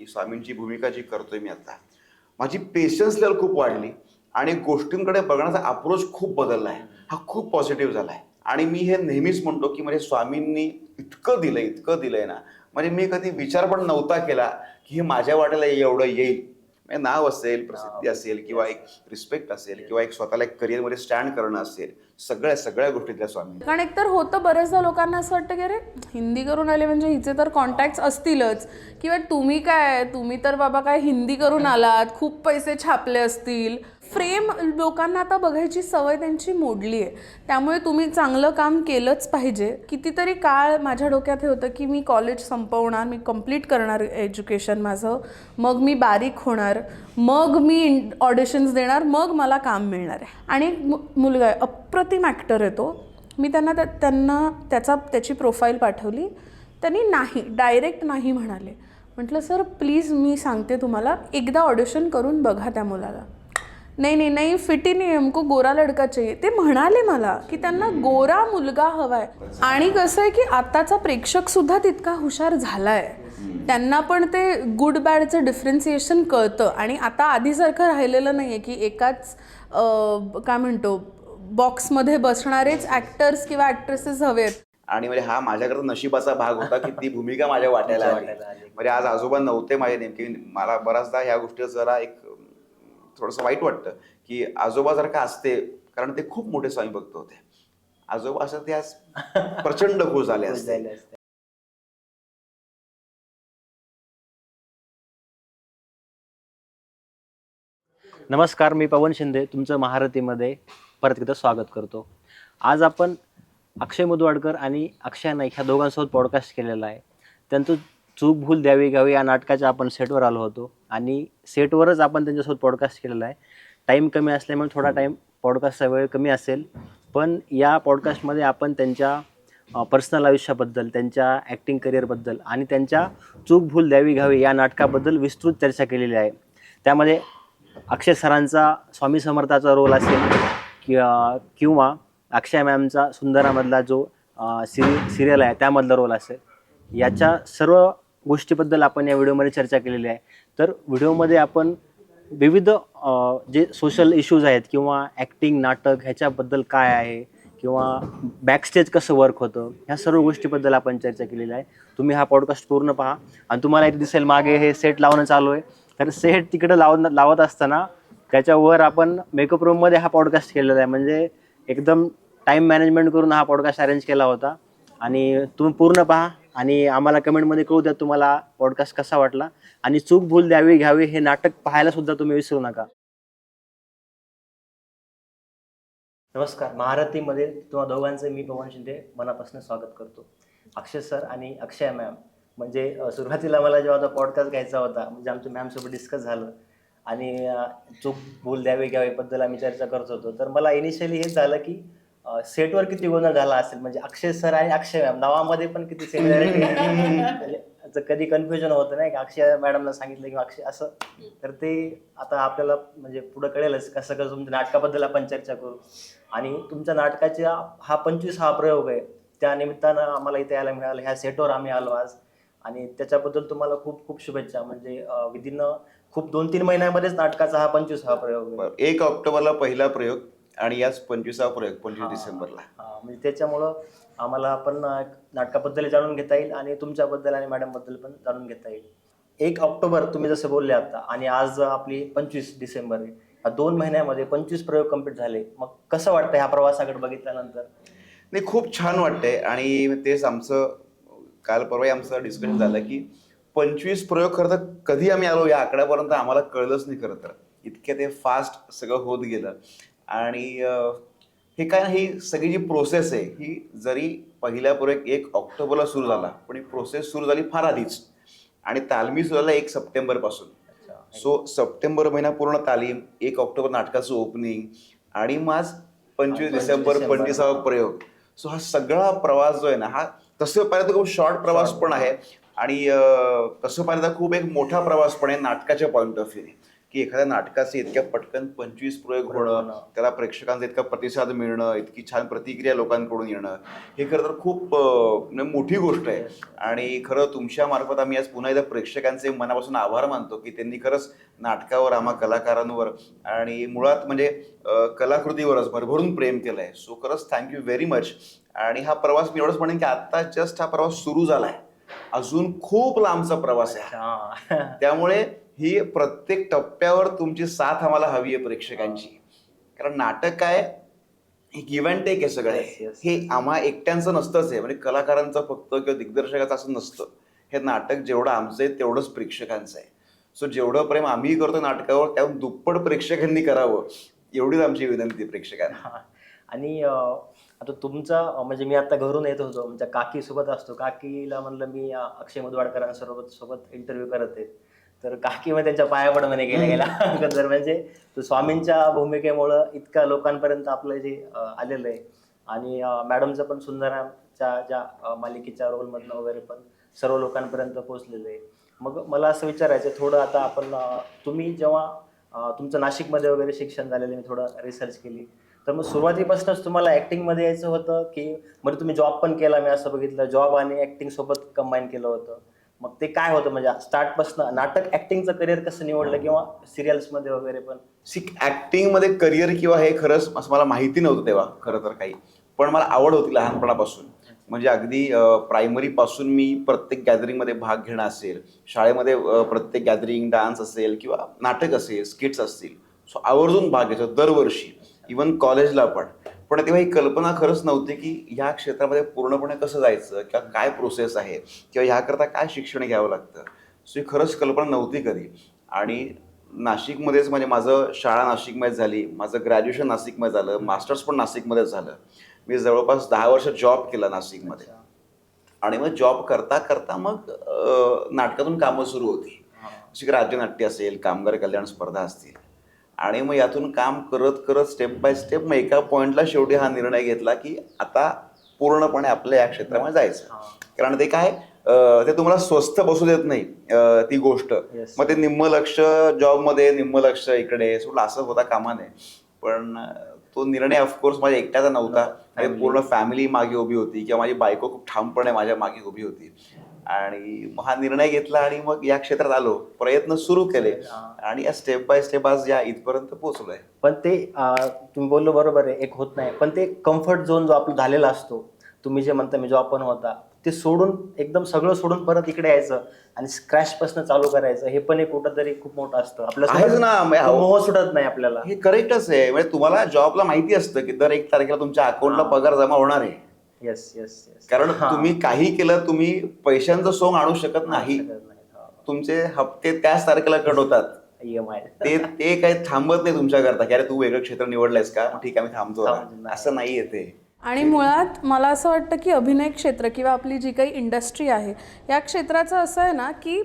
की स्वामींची भूमिका जी करतोय मी आता, माझी पेशन्स लेवल खूप वाढली आणि गोष्टींकडे बघण्याचा अप्रोच खूप बदलला आहे. हा खूप पॉझिटिव्ह झाला आहे. आणि मी हे नेहमीच म्हणतो की म्हणजे स्वामींनी इतकं दिलंय ना, म्हणजे मी कधी विचार पण नव्हता केला की हे माझ्या वाट्याला एवढं येईल. म्हणजे नाव असेल, प्रसिद्धी असेल किंवा एक रिस्पेक्ट असेल किंवा एक स्वतःला एक करिअरमध्ये स्टँड करणं असेल, सगळ्या सगळ्या गोष्टी दिल्या स्वामींनी. कारण एकतर होतं बऱ्याचदा लोकांना असं वाटतं की अरे हिंदी करून आले म्हणजे हिचे तर कॉन्टॅक्ट्स असतीलच, किंवा तुम्ही तर बाबा काय हिंदी करून आलात, खूप पैसे छापले असतील. फ्रेम लोकांना आता बघायची सवय त्यांची मोडली आहे. त्यामुळे तुम्ही चांगलं काम केलंच पाहिजे. कितीतरी काळ माझ्या डोक्यात हे होतं की मी कॉलेज संपवणार, मी कंप्लीट करणार एज्युकेशन माझं, मग मी बारीक होणार, मग मी ऑडिशन्स देणार, मग मला काम मिळणार आहे. आणि एक मुलगा आहे, अप्रतिम ॲक्टर आहे तो. मी त्यांना त्याची प्रोफाईल पाठवली. त्यांनी डायरेक्ट नाही म्हणाले. म्हटलं सर प्लीज मी सांगते तुम्हाला, एकदा ऑडिशन करून बघा त्या मुलाला. नाही फिट ही नाही, हमको गोरा लडका चाहिए, ते म्हणाले मला की त्यांना गोरा मुलगा हवाय. आणि कसं आहे की आताचा प्रेक्षक सुद्धा तितका हुशार झालाय, त्यांना पण ते गुड बॅडचं डिफरन्सिएशन कळतं. आणि आता आधीसारखं राहिलेलं नाही आहे की एकाच काय म्हणतो बॉक्समध्ये बसणारेच ॲक्टर्स किंवा ॲक्ट्रेसेस हवेत. आणि म्हणजे हा माझ्याकडे नशिबाचा भाग होता की ती भूमिका माझ्या वाट्याला आली. म्हणजे आज आजोबा नव्हते माझे नेमके. मला बराचदा ह्या गोष्टीचं जरा एक थोडंसं वाईट वाटतं की आजोबा जर का असते, कारण ते खूप मोठे स्वामी भक्त होते. आजोबा असं ते आज प्रचंड खुश झाले असते. नमस्कार, मी पवन शिंदे तुमचं महारथीमध्ये परत एकदा स्वागत करतो. आज आपण अक्षय मुदवाडकर आणि अक्षय नाईक ह्या दोघांसोबत पॉडकास्ट केलेला आहे. त्यांचं चूक भूल द्यावी घ्यावी या नाटकाच्या आपण सेटवर आलो होतो आणि सेटवरच आपण त्यांच्यासोबत पॉडकास्ट केलेला आहे. टाईम कमी असल्यामुळे थोडा टाईम पॉडकास्टचा वेळ कमी असेल, पण या पॉडकास्टमध्ये आपण त्यांच्या पर्सनल आयुष्याबद्दल, त्यांच्या ॲक्टिंग करिअरबद्दल आणि त्यांच्या चूक भूल द्यावी घ्यावी या नाटकाबद्दल विस्तृत चर्चा केलेली आहे. त्यामध्ये अक्षय सरांचा स्वामी समर्थाचा रोल असेल किंवा अक्षय मॅमचा सुंदरामधला जो सिरियल आहे त्यामधला रोल असेल, याच्या सर्व गोष्टीबद्दल आपण या व्हिडिओमध्ये चर्चा केलेली आहे. तर व्हिडिओमध्ये आपण विविध जे सोशल इश्यूज आहेत किंवा ॲक्टिंग, नाटक ह्याच्याबद्दल काय आहे किंवा बॅकस्टेज कसं वर्क होतं, ह्या सर्व गोष्टीबद्दल आपण चर्चा केलेली आहे. तुम्ही हा पॉडकास्ट पूर्ण पहा. आणि तुम्हाला इथे दिसेल मागे हे सेट लावणं चालू आहे. तर सेट तिकडं लावत असताना त्याच्यावर आपण मेकअप रूममध्ये हा पॉडकास्ट केलेला आहे. म्हणजे एकदम टाईम मॅनेजमेंट करून हा पॉडकास्ट अरेंज केला होता. आणि तुम्ही पूर्ण पहा आणि आम्हाला कमेंटमध्ये कळू द्या तुम्हाला पॉडकास्ट कसा वाटला. आणि चूक भूल द्यावी घ्यावी हे नाटक पाहायला सुद्धा तुम्ही विसरू नका. नमस्कार, महारथीमध्ये तुम्हा दोघांचं मी पवन शिंदे मनापासून स्वागत करतो. अक्षय सर आणि अक्षय मॅम, म्हणजे सुरुवातीला मला जेव्हा पॉडकास्ट घ्यायचा होता, म्हणजे आमच्या मॅमसोबत डिस्कस झालं आणि चूक भूल द्यावी घ्यावीबद्दल आम्ही चर्चा करत होतो. तर मला इनिशियली हेच झालं की सेटवर किती गोंधळ झाला असेल, म्हणजे अक्षय सर आणि अक्षय मॅम नावामध्ये पण किती सिमिलॅरिटी, कधी कन्फ्युजन होतं नाही का, अक्षय मॅडमला सांगितलं किंवा अक्षय असं. तर ते आता आपल्याला म्हणजे पुढं कळेलच कसं कसं तुमच्या नाटकाबद्दल आपण चर्चा करू. आणि तुमच्या नाटकाचा हा 25वा प्रयोग आहे. त्या निमित्तानं आम्हाला इथे यायला मिळालं, ह्या सेटवर आम्ही आलो आज. आणि त्याच्याबद्दल तुम्हाला खूप खूप शुभेच्छा. म्हणजे विदिन खूप 2-3 महिन्यामध्येच नाटकाचा हा 25वा प्रयोग आहे. 1 ऑक्टोबरला पहिला प्रयोग आणि याच 25वा प्रयोग 25 डिसेंबरला. म्हणजे त्याच्यामुळं आम्हाला पण नाटकाबद्दल जाणून घेता येईल आणि तुमच्याबद्दल आणि मॅडमबद्दल पण जाणून घेता येईल. 1 ऑक्टोबर तुम्ही जसं बोलले आता, आणि आज आपली 25 डिसेंबर आहे. ह्या 2 महिन्यामध्ये 25 प्रयोग कंप्लीट झाले. मग कसं वाटतं ह्या प्रवासाकडे बघितल्यानंतर? नाही, खूप छान वाटतंय. आणि तेच आमचं काल परवा आमचं डिस्कशन झालं की 25 प्रयोग खरं तर कधी आम्ही आलो या आकड्यापर्यंत आम्हाला कळलंच नाही. खरं तर इतके ते फास्ट सगळं होत गेलं. आणि हे काय, ही सगळी जी प्रोसेस आहे ही जरी पहिला प्रयोग 1 ऑक्टोबरला सुरू झाला, पण ही प्रोसेस सुरू झाली फार आधीच. आणि तालमी सुरू झाला 1 सप्टेंबरपासून. सो सप्टेंबर महिना पूर्ण तालीम, 1 ऑक्टोबर नाटकाचं ओपनिंग आणि मग आज 25 डिसेंबर 25वा प्रयोग. सो हा सगळा प्रवास जो आहे ना, हा तसं पाहिलं तर खूप शॉर्ट प्रवास पण आहे आणि तसं पाहिलं तर खूप एक मोठा प्रवास पण आहे नाटकाच्या पॉईंट ऑफ व्ह्यूने. की एखाद्या नाटकाचे इतक्या पटकन 25 प्रयोग होणं, त्याला प्रेक्षकांचा इतका प्रतिसाद मिळणं, इतकी छान प्रतिक्रिया लोकांकडून येणं, हे खरं तर खूप म्हणजे मोठी गोष्ट आहे. आणि खरं तुमच्या मार्फत आम्ही आज पुन्हा एकदा प्रेक्षकांचे मनापासून आभार मानतो की त्यांनी खरंच नाटकावर, आम्हा कलाकारांवर आणि मुळात म्हणजे कलाकृतीवरच भरभरून प्रेम केलंय. सो खरंच थँक्यू व्हेरी मच. आणि हा प्रवास मी एवढंच म्हणेन की आता जस्ट हा प्रवास सुरू झालाय, अजून खूप लांबचा प्रवास आहे. त्यामुळे ही प्रत्येक टप्प्यावर तुमची साथ आम्हाला हवी आहे प्रेक्षकांची. कारण नाटक काय गिव्ह अँड टेक आहे सगळं. हे आम्हा एकट्यांचं नसतंच आहे, म्हणजे कलाकारांचं फक्त किंवा दिग्दर्शकाचं असं नसतं. हे नाटक जेवढं आमचं आहे तेवढंच प्रेक्षकांचं आहे. सो जेवढं प्रेम आम्ही करतो नाटकावर त्याहून दुप्पट प्रेक्षकांनी करावं, एवढीच आमची विनंती प्रेक्षकांना. आणि आता तुमचा म्हणजे मी आता घरून येत होतो, म्हणजे काकी सोबत असतो. काकीला म्हणलं मी अक्षय मुदवाडकरांसोबत इंटरव्ह्यू करत आहे, तर काकी मग त्यांच्या पाया पड म्हणे गेल्या गेला तर म्हणजे तो स्वामींच्या भूमिकेमुळं इतक्या लोकांपर्यंत आपलं जे आलेलं आहे. आणि मॅडमचं पण सुंदराच्या ज्या मालिकेच्या रोलमधनं वगैरे पण सर्व लोकांपर्यंत पोहोचलेलं आहे. मग मला असं विचारायचं थोडं, आता आपण तुम्ही जेव्हा तुमचं नाशिकमध्ये वगैरे शिक्षण झालेलं, मी थोडं रिसर्च केली, तर मग सुरुवातीपासूनच तुम्हाला ॲक्टिंगमध्ये यायचं होतं की म्हणजे तुम्ही जॉब पण केला, मी असं बघितलं जॉब आणि ॲक्टिंग सोबत कंबाईन केलं होतं. मग ते काय होतं म्हणजे स्टार्टपासून नाटक ॲक्टिंगचं करिअर कसं निवडलं, किंवा सिरियल्समध्ये वगैरे पण? ऍक्टिंगमध्ये करिअर किंवा हे खरंच असं मला माहिती नव्हतं तेव्हा खरं तर काही, पण मला आवड होती लहानपणापासून. म्हणजे अगदी प्रायमरी पासून मी प्रत्येक गॅदरिंगमध्ये भाग घेणं असेल, शाळेमध्ये प्रत्येक गॅदरिंग डान्स असेल किंवा नाटक असेल, स्किट्स असतील, सो आवर्जून भाग घ्यायचो दरवर्षी, इवन कॉलेजला पण. पण तेव्हा ही कल्पना खरंच नव्हती की ह्या क्षेत्रामध्ये पूर्णपणे कसं जायचं किंवा काय प्रोसेस आहे किंवा ह्याकरता काय शिक्षण घ्यावं लागतं. सो ही खरंच कल्पना नव्हती कधी. आणि नाशिकमध्येच म्हणजे माझं शाळा नाशिकमध्ये झाली, माझं ग्रॅज्युएशन नाशिकमध्ये झालं, मास्टर्स पण नाशिकमध्येच झालं. मी जवळपास 10 वर्ष जॉब केला नाशिकमध्ये. आणि मग जॉब करता करता मग नाटकातून कामं सुरू होती. जशी राज्यनाट्य असेल, कामगार कल्याण स्पर्धा असतील. आणि मग यातून काम करत करत स्टेप बाय स्टेप मग एका पॉईंटला शेवटी हा निर्णय घेतला की आता पूर्णपणे आपल्या या क्षेत्रामध्ये जायचं. कारण ते काय ते तुम्हाला स्वस्थ बसू देत नाही ती गोष्ट. मग ते निम्म लक्ष जॉबमध्ये, निम्म लक्ष इकडे, सोडलं असं होता कामा नये. पण तो निर्णय ऑफकोर्स माझ्या एकट्याचा नव्हता, पूर्ण फॅमिली मागे उभी होती किंवा माझी बायको खूप ठामपणे माझ्या मागे उभी होती. आणि मग हा निर्णय घेतला आणि मग या क्षेत्रात आलो, प्रयत्न सुरू केले आणि या स्टेप बाय स्टेप आज या इथपर्यंत पोहोचलोय. पण ते तुम्ही बोललो बरोबर आहे, एक होत नाही, पण ते कम्फर्ट झोन जो आपला झालेला असतो, तुम्ही जे म्हणता मी जॉब पण होता, ते सोडून एकदम सगळं सोडून परत इकडे यायचं आणि स्क्रॅच पासून चालू करायचं, हे पण एक कुठंतरी खूप मोठं असतं आपल्याला, मोह सुटत नाही आपल्याला. हे करेक्टच आहे. म्हणजे तुम्हाला जॉबला माहिती असतं की दर 1 तारखेला तुमच्या अकाउंटला पगार जमा होणार आहे. Yes yes yes. कारण तुम्ही काही केलं, तुम्ही पैशांचं सोंग आणू शकत नाही. तुमचे हप्ते त्याच तारखेला कट होतात. EMI ते काही थांबत नाही तुमच्याकरता की अरे तू वेगळं क्षेत्र निवडलंयस का, ठीक आहे मी थांबतो, असं नाही येते. आणि मुळात मला असं वाटतं की अभिनय क्षेत्र किंवा आपली जी काही इंडस्ट्री आहे या क्षेत्राचं असं आहे ना की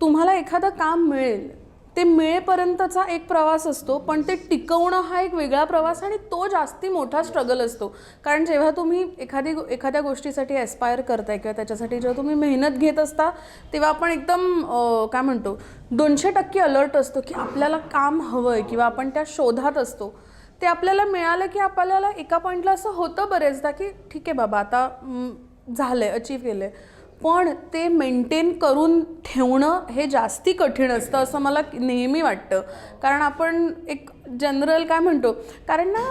तुम्हाला एखादं काम मिळेल, ते मिळेपर्यंतचा एक प्रवास असतो, पण ते टिकवणं हा एक वेगळा प्रवास आणि तो जास्ती मोठा स्ट्रगल असतो. कारण जेव्हा तुम्ही एखाद्या गोष्टीसाठी ॲस्पायर करताय किंवा त्याच्यासाठी जेव्हा तुम्ही मेहनत घेत असता, तेव्हा आपण एकदम काय म्हणतो 200% अलर्ट असतो की आपल्याला काम हवं आहे किंवा आपण त्या शोधात असतो. ते आपल्याला मिळालं की आपल्याला एका पॉईंटला असं होतं बरेचदा की ठीक आहे बाबा आता झालं आहे, अचीव केलं आहे, पण ते मेंटेन करून ठेवणं हे जास्ती कठीण असतं असं मला नेहमी वाटतं. कारण आपण एक जनरल काय म्हणतो, कारण ना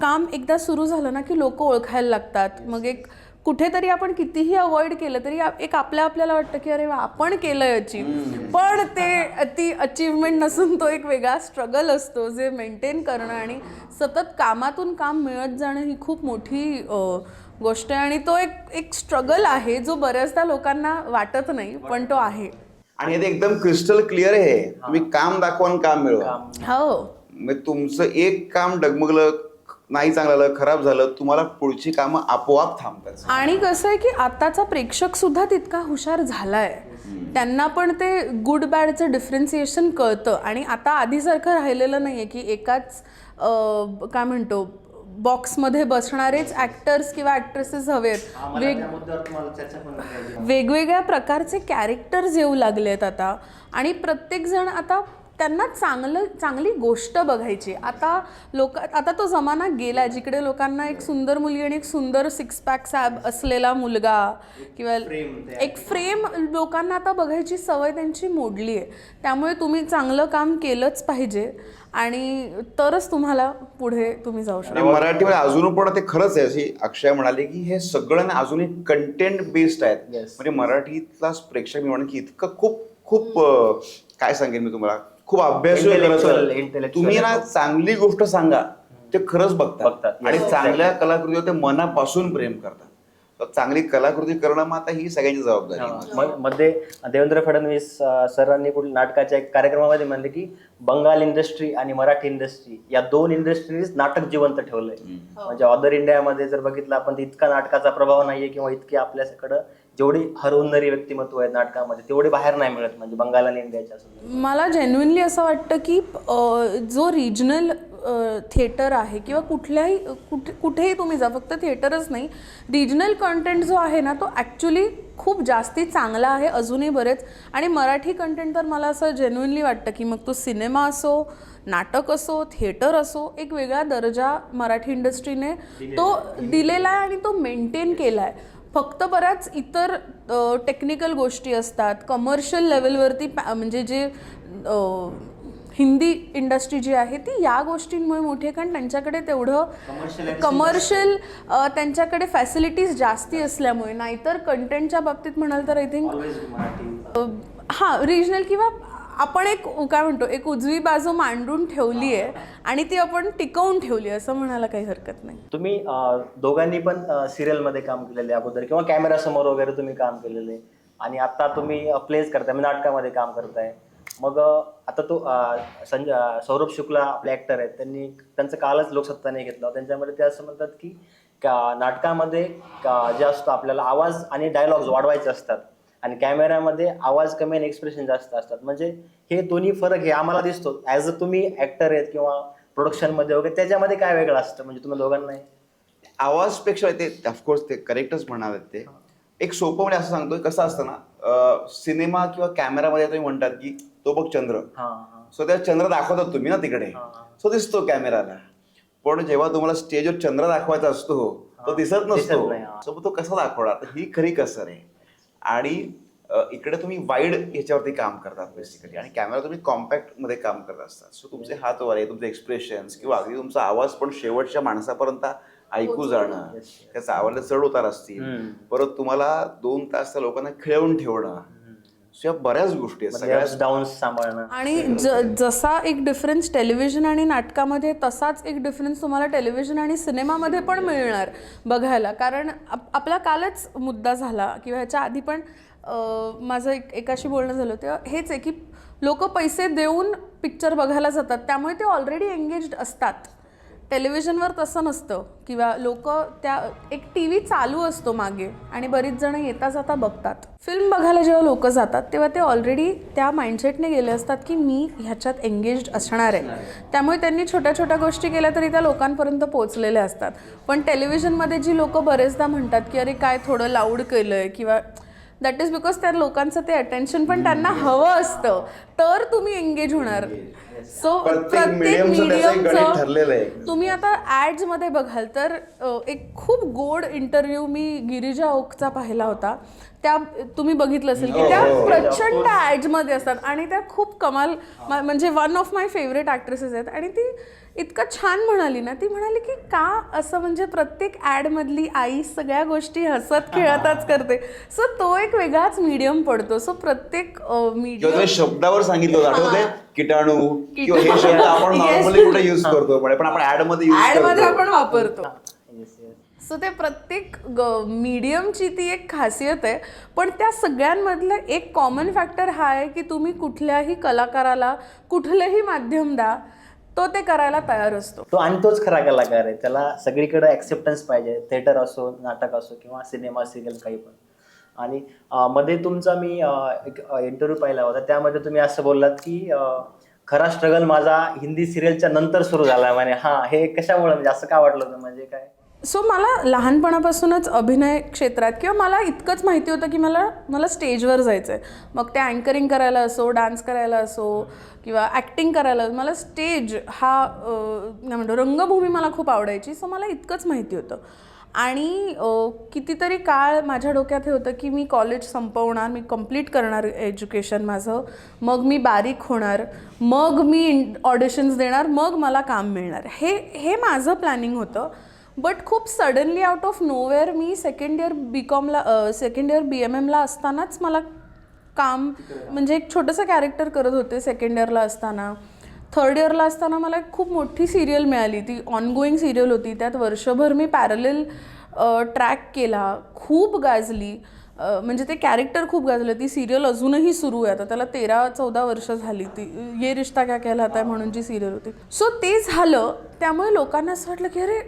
काम एकदा सुरू झालं ना की लोक ओळखायला लागतात. मग एक कुठेतरी आपण कितीही अवॉइड केलं तरी एक आपल्याला वाटतं की अरे वा आपण केलंय अचीव, पण ते ती अचीवमेंट नसून तो एक वेगळा स्ट्रगल असतो जे मेंटेन करणं आणि सतत कामातून काम मिळत जाणं ही खूप मोठी गोष्ट आहे. आणि तो एक स्ट्रगल आहे जो बऱ्याचदा लोकांना वाटत नाही, पण तो आहे. आणि ते एकदम क्रिस्टल क्लिअर आहे, तुम्ही काम दाखवा आणि काम मिळवा. हो, म्हणजे तुमचं एक काम डगमगलं, नाही चांगलं, खराब झालं, तुम्हाला पुढची कामं आपोआप थांबतात. आणि कसं आहे की आताचा प्रेक्षक सुद्धा तितका हुशार झालाय, त्यांना पण ते गुड बॅडचं डिफरन्सिएशन कळतं. आणि आता आधीसारखं राहिलेलं नाही आहे की एकाच काय म्हणतो बॉक्समध्ये बसणारेच ॲक्टर्स किंवा ॲक्ट्रेसेस हवेत. वेगवेगळ्या प्रकारचे कॅरेक्टर्स येऊ लागले आहेत आता. आणि प्रत्येकजण आता त्यांना चांगली गोष्ट बघायची. आता तो जमाना गेला जिकडे लोकांना एक सुंदर मुलगी आणि एक सुंदर 6 पॅक ॲब असलेला मुलगा किंवा एक फ्रेम लोकांना आता बघायची सवय त्यांची मोडली आहे. त्यामुळे तुम्ही चांगलं काम केलंच पाहिजे आणि तरच तुम्हाला पुढे तुम्ही जाऊ शकता. आणि मराठीमध्ये अजून पण ते खरंच आहे, अशी अक्षय म्हणाले की हे सगळं ना अजूनही कंटेंट बेस्ड आहेत. म्हणजे मराठीतला प्रेक्षक मी म्हणेन की इतकं खूप काय सांगेन मी तुम्हाला, खूप अभ्यास तुम्ही ना चांगली गोष्ट सांगा ते खरंच बघतात आणि चांगल्या कलाकृतीवर ते मनापासून प्रेम करतात. तर चांगली कलाकृती करणं मग आता ही सगळ्यांची जबाबदारी आहे. मध्ये देवेंद्र फडणवीस सरांनी नाटकाच्या एक कार्यक्रमामध्ये म्हणले की बंगाल इंडस्ट्री आणि मराठी इंडस्ट्री या 2 इंडस्ट्रीज नाटक जिवंत ठेवलंय. म्हणजे अदर इंडियामध्ये जर बघितलं आपण तर इतका नाटकाचा प्रभाव नाहीये किंवा इतकी आपल्याकडं जेवढी हरहुन्नरी व्यक्तिमत्व आहेत नाटकामध्ये तेवढे बाहेर नाही मिळत, म्हणजे बंगाल आणि इंडियाच्या. मला जेन्युइनली असं वाटतं की जो रिजनल थिएटर आहे किंवा कुठेही तुम्ही जा, फक्त थिएटरच नाही, रिजनल कंटेंट जो आहे ना तो ॲक्च्युली खूप जास्ती चांगला आहे अजूनही बरेच. आणि मराठी कंटेंट तर मला असं जेन्युइनली वाटतं की मग तो सिनेमा असो, नाटक असो, थिएटर असो, एक वेगळा दर्जा मराठी इंडस्ट्रीने तो दिलेला आहे आणि तो मेंटेन केला आहे. फक्त बऱ्याच इतर टेक्निकल गोष्टी असतात कमर्शियल लेवलवरती, म्हणजे जे हिंदी इंडस्ट्री जी आहे ती या गोष्टींमुळे मोठी आहे कारण त्यांच्याकडे तेवढं कमर्शियल त्यांच्याकडे फॅसिलिटीज जास्ती असल्यामुळे. नाहीतर कंटेंटच्या बाबतीत म्हणाल तर आय थिंक हां रिजनल किंवा आपण एक काय म्हणतो एक उजवी बाजू मांडून ठेवली आहे आणि ती आपण टिकवून ठेवली असं म्हणायला काही हरकत नाही. तुम्ही दोघांनी पण सिरियलमध्ये काम केलेले अगोदर किंवा कॅमेरासमोर वगैरे तुम्ही काम केलेले आणि आता तुम्ही प्लेज करताय, नाटकामध्ये काम करताय. मग आता तो सौरभ शुक्ला आपले ऍक्टर आहेत, त्यांचं कालच लोकसत्ताने घेतलं. त्यांच्यामध्ये ते असं म्हणतात की नाटकामध्ये जे असतो आपल्याला आवाज आणि डायलॉग्स वाढवायचे असतात आणि कॅमेऱ्यामध्ये आवाज कमी आणि एक्सप्रेशन जास्त असतात. म्हणजे हे दोन्ही फरक हे आम्हाला दिसतो ॲज अ तुम्ही ऍक्टर आहेत किंवा प्रोडक्शनमध्ये वगैरे, त्याच्यामध्ये काय वेगळं असतं म्हणजे तुम्ही दोघांना? आवाजपेक्षा ते ऑफकोर्स ते करेक्टच म्हणाले. ते एक सोपं म्हणजे असं सांगतोय कसं असतं ना, सिनेमा किंवा कॅमेरामध्ये तुम्ही म्हणतात की तो बघ चंद्र, सो त्या चंद्र दाखवतात तुम्ही ना तिकडे, सो दिसतो कॅमेराला. पण जेव्हा तुम्हाला स्टेजवर चंद्र दाखवायचा असतो तो दिसत नसतो, सो तो कसा दाखवणार, ही खरी कसर आहे. आणि इकडे तुम्ही वाईड याच्यावरती काम करतात बेसिकली आणि कॅमेरा तुम्ही कॉम्पॅक्ट मध्ये काम करत असतात. सो तुमचे हात वर आहे, तुमचे एक्सप्रेशन्स किंवा अगदी तुमचा आवाज पण शेवटच्या माणसापर्यंत ऐकू जाणं, त्याचा आवाज चढ उतार असतील, परत तुम्हाला 2 तास त्या लोकांना खेळवून ठेवणं, या बऱ्याच गोष्टी आहेत सगळ्याच डाऊन्स सांभाळणं. आणि जसा एक डिफरन्स टेलिव्हिजन आणि नाटकामध्ये तसाच एक डिफरन्स तुम्हाला टेलिव्हिजन आणि सिनेमामध्ये पण मिळणार बघायला. कारण आपला कालच मुद्दा झाला किंवा ह्याच्या आधी पण माझं एकाशी बोलणं झालं तेव्हा हेच आहे की लोक पैसे देऊन पिक्चर बघायला जातात त्यामुळे ते ऑलरेडी एंगेज्ड असतात. टेलिव्हिजनवर तसं नसतं किंवा लोक त्या एक टी व्ही चालू असतो मागे आणि बरीच जण येता जाता बघतात. फिल्म बघायला जेव्हा लोक जातात तेव्हा ते ऑलरेडी त्या माइंडसेटने गेले असतात की मी ह्याच्यात एंगेज्ड असणार आहे, त्यामुळे त्यांनी छोट्या छोट्या गोष्टी केल्या तरी त्या लोकांपर्यंत पोहोचलेल्या असतात. पण टेलिव्हिजनमध्ये जी लोक बरेचदा म्हणतात की अरे काय थोडं लाऊड केलं आहे किंवा दॅट इज बिकॉज त्या लोकांचं ते अटेन्शन पण त्यांना हवं असतं तर तुम्ही एंगेज होणार. सो प्रत्येक मीडियमचं तुम्ही आता ॲड्समध्ये बघाल तर एक खूप गोड इंटरव्ह्यू मी गिरिजा ओकचा पाहिला होता. त्या तुम्ही बघितलं असेल की त्या प्रचंड ॲड्समध्ये असतात आणि त्या खूप कमाल, म्हणजे one of my favourite actresses आहेत. आणि ती इतकं छान म्हणाली ना, ती म्हणाली की का असं, म्हणजे प्रत्येक ॲडमधली आई सगळ्या गोष्टी हसत खेळतच करते. सो तो एक वेगळाच मीडियम पडतो. सो प्रत्येक मीडियम शब्दावर सांगितलं आठवते किटाणू किंवा हे शब्द आपण नॉर्मली कुठे यूज करतो पण आपण ऍडमध्ये आपण वापरतो. सो ते प्रत्येक मीडियमची ती एक खासियत आहे. पण त्या सगळ्यांमधलं एक कॉमन फॅक्टर हा आहे की तुम्ही कुठल्याही कलाकाराला कुठलंही माध्यम द्या तो ते करायला तयार असतो. तो आणि तोच खरा कलाकार आहे. त्याला सगळीकडे ऍक्सेप्टन्स पाहिजे, थिएटर असो, नाटक असो किंवा सिनेमा, सिरियल काही पण. आणि मध्ये तुमचा मी एक इंटरव्ह्यू पाहिला होता, त्यामध्ये तुम्ही असं बोललात की खरा स्ट्रगल माझा हिंदी सिरियलच्या नंतर सुरू झाला. म्हणजे हे कशामुळे, म्हणजे असं का वाटलं होतं, म्हणजे काय? सो मला लहानपणापासूनच अभिनय क्षेत्रात किंवा मला इतकंच माहिती होतं की मला स्टेजवर जायचं आहे. मग ते अँकरिंग करायला असो, डान्स करायला असो किंवा ॲक्टिंग करायला, मला स्टेज हा काय म्हणतो रंगभूमी मला खूप आवडायची. सो मला इतकंच माहिती होतं. आणि कितीतरी काळ माझ्या डोक्यात हे होतं की मी कॉलेज संपवणार, मी कंप्लीट करणार एज्युकेशन माझं, मग मी बारीक होणार, मग मी ऑडिशन्स देणार, मग मला काम मिळणार. हे माझं प्लॅनिंग होतं. बट खूप सडनली आउट ऑफ नोवेअर मी सेकंड इयर BMMला असतानाच मला काम, म्हणजे एक छोटंसं कॅरेक्टर करत होते सेकंड इयरला असताना. थर्ड इयरला असताना मला एक खूप मोठी सिरियल मिळाली, ती ऑनगोईंग सिरियल होती. त्यात वर्षभर मी पॅरलल ट्रॅक केला, खूप गाजली, म्हणजे ते कॅरेक्टर खूप गाजलं. ती सिरियल अजूनही सुरू आहे, आता त्याला 13-14 वर्ष झाली. ती ये रिश्ता क्या कहलाता है म्हणून जी सिरियल होती. सो ते झालं, त्यामुळे लोकांना असं वाटलं की अरे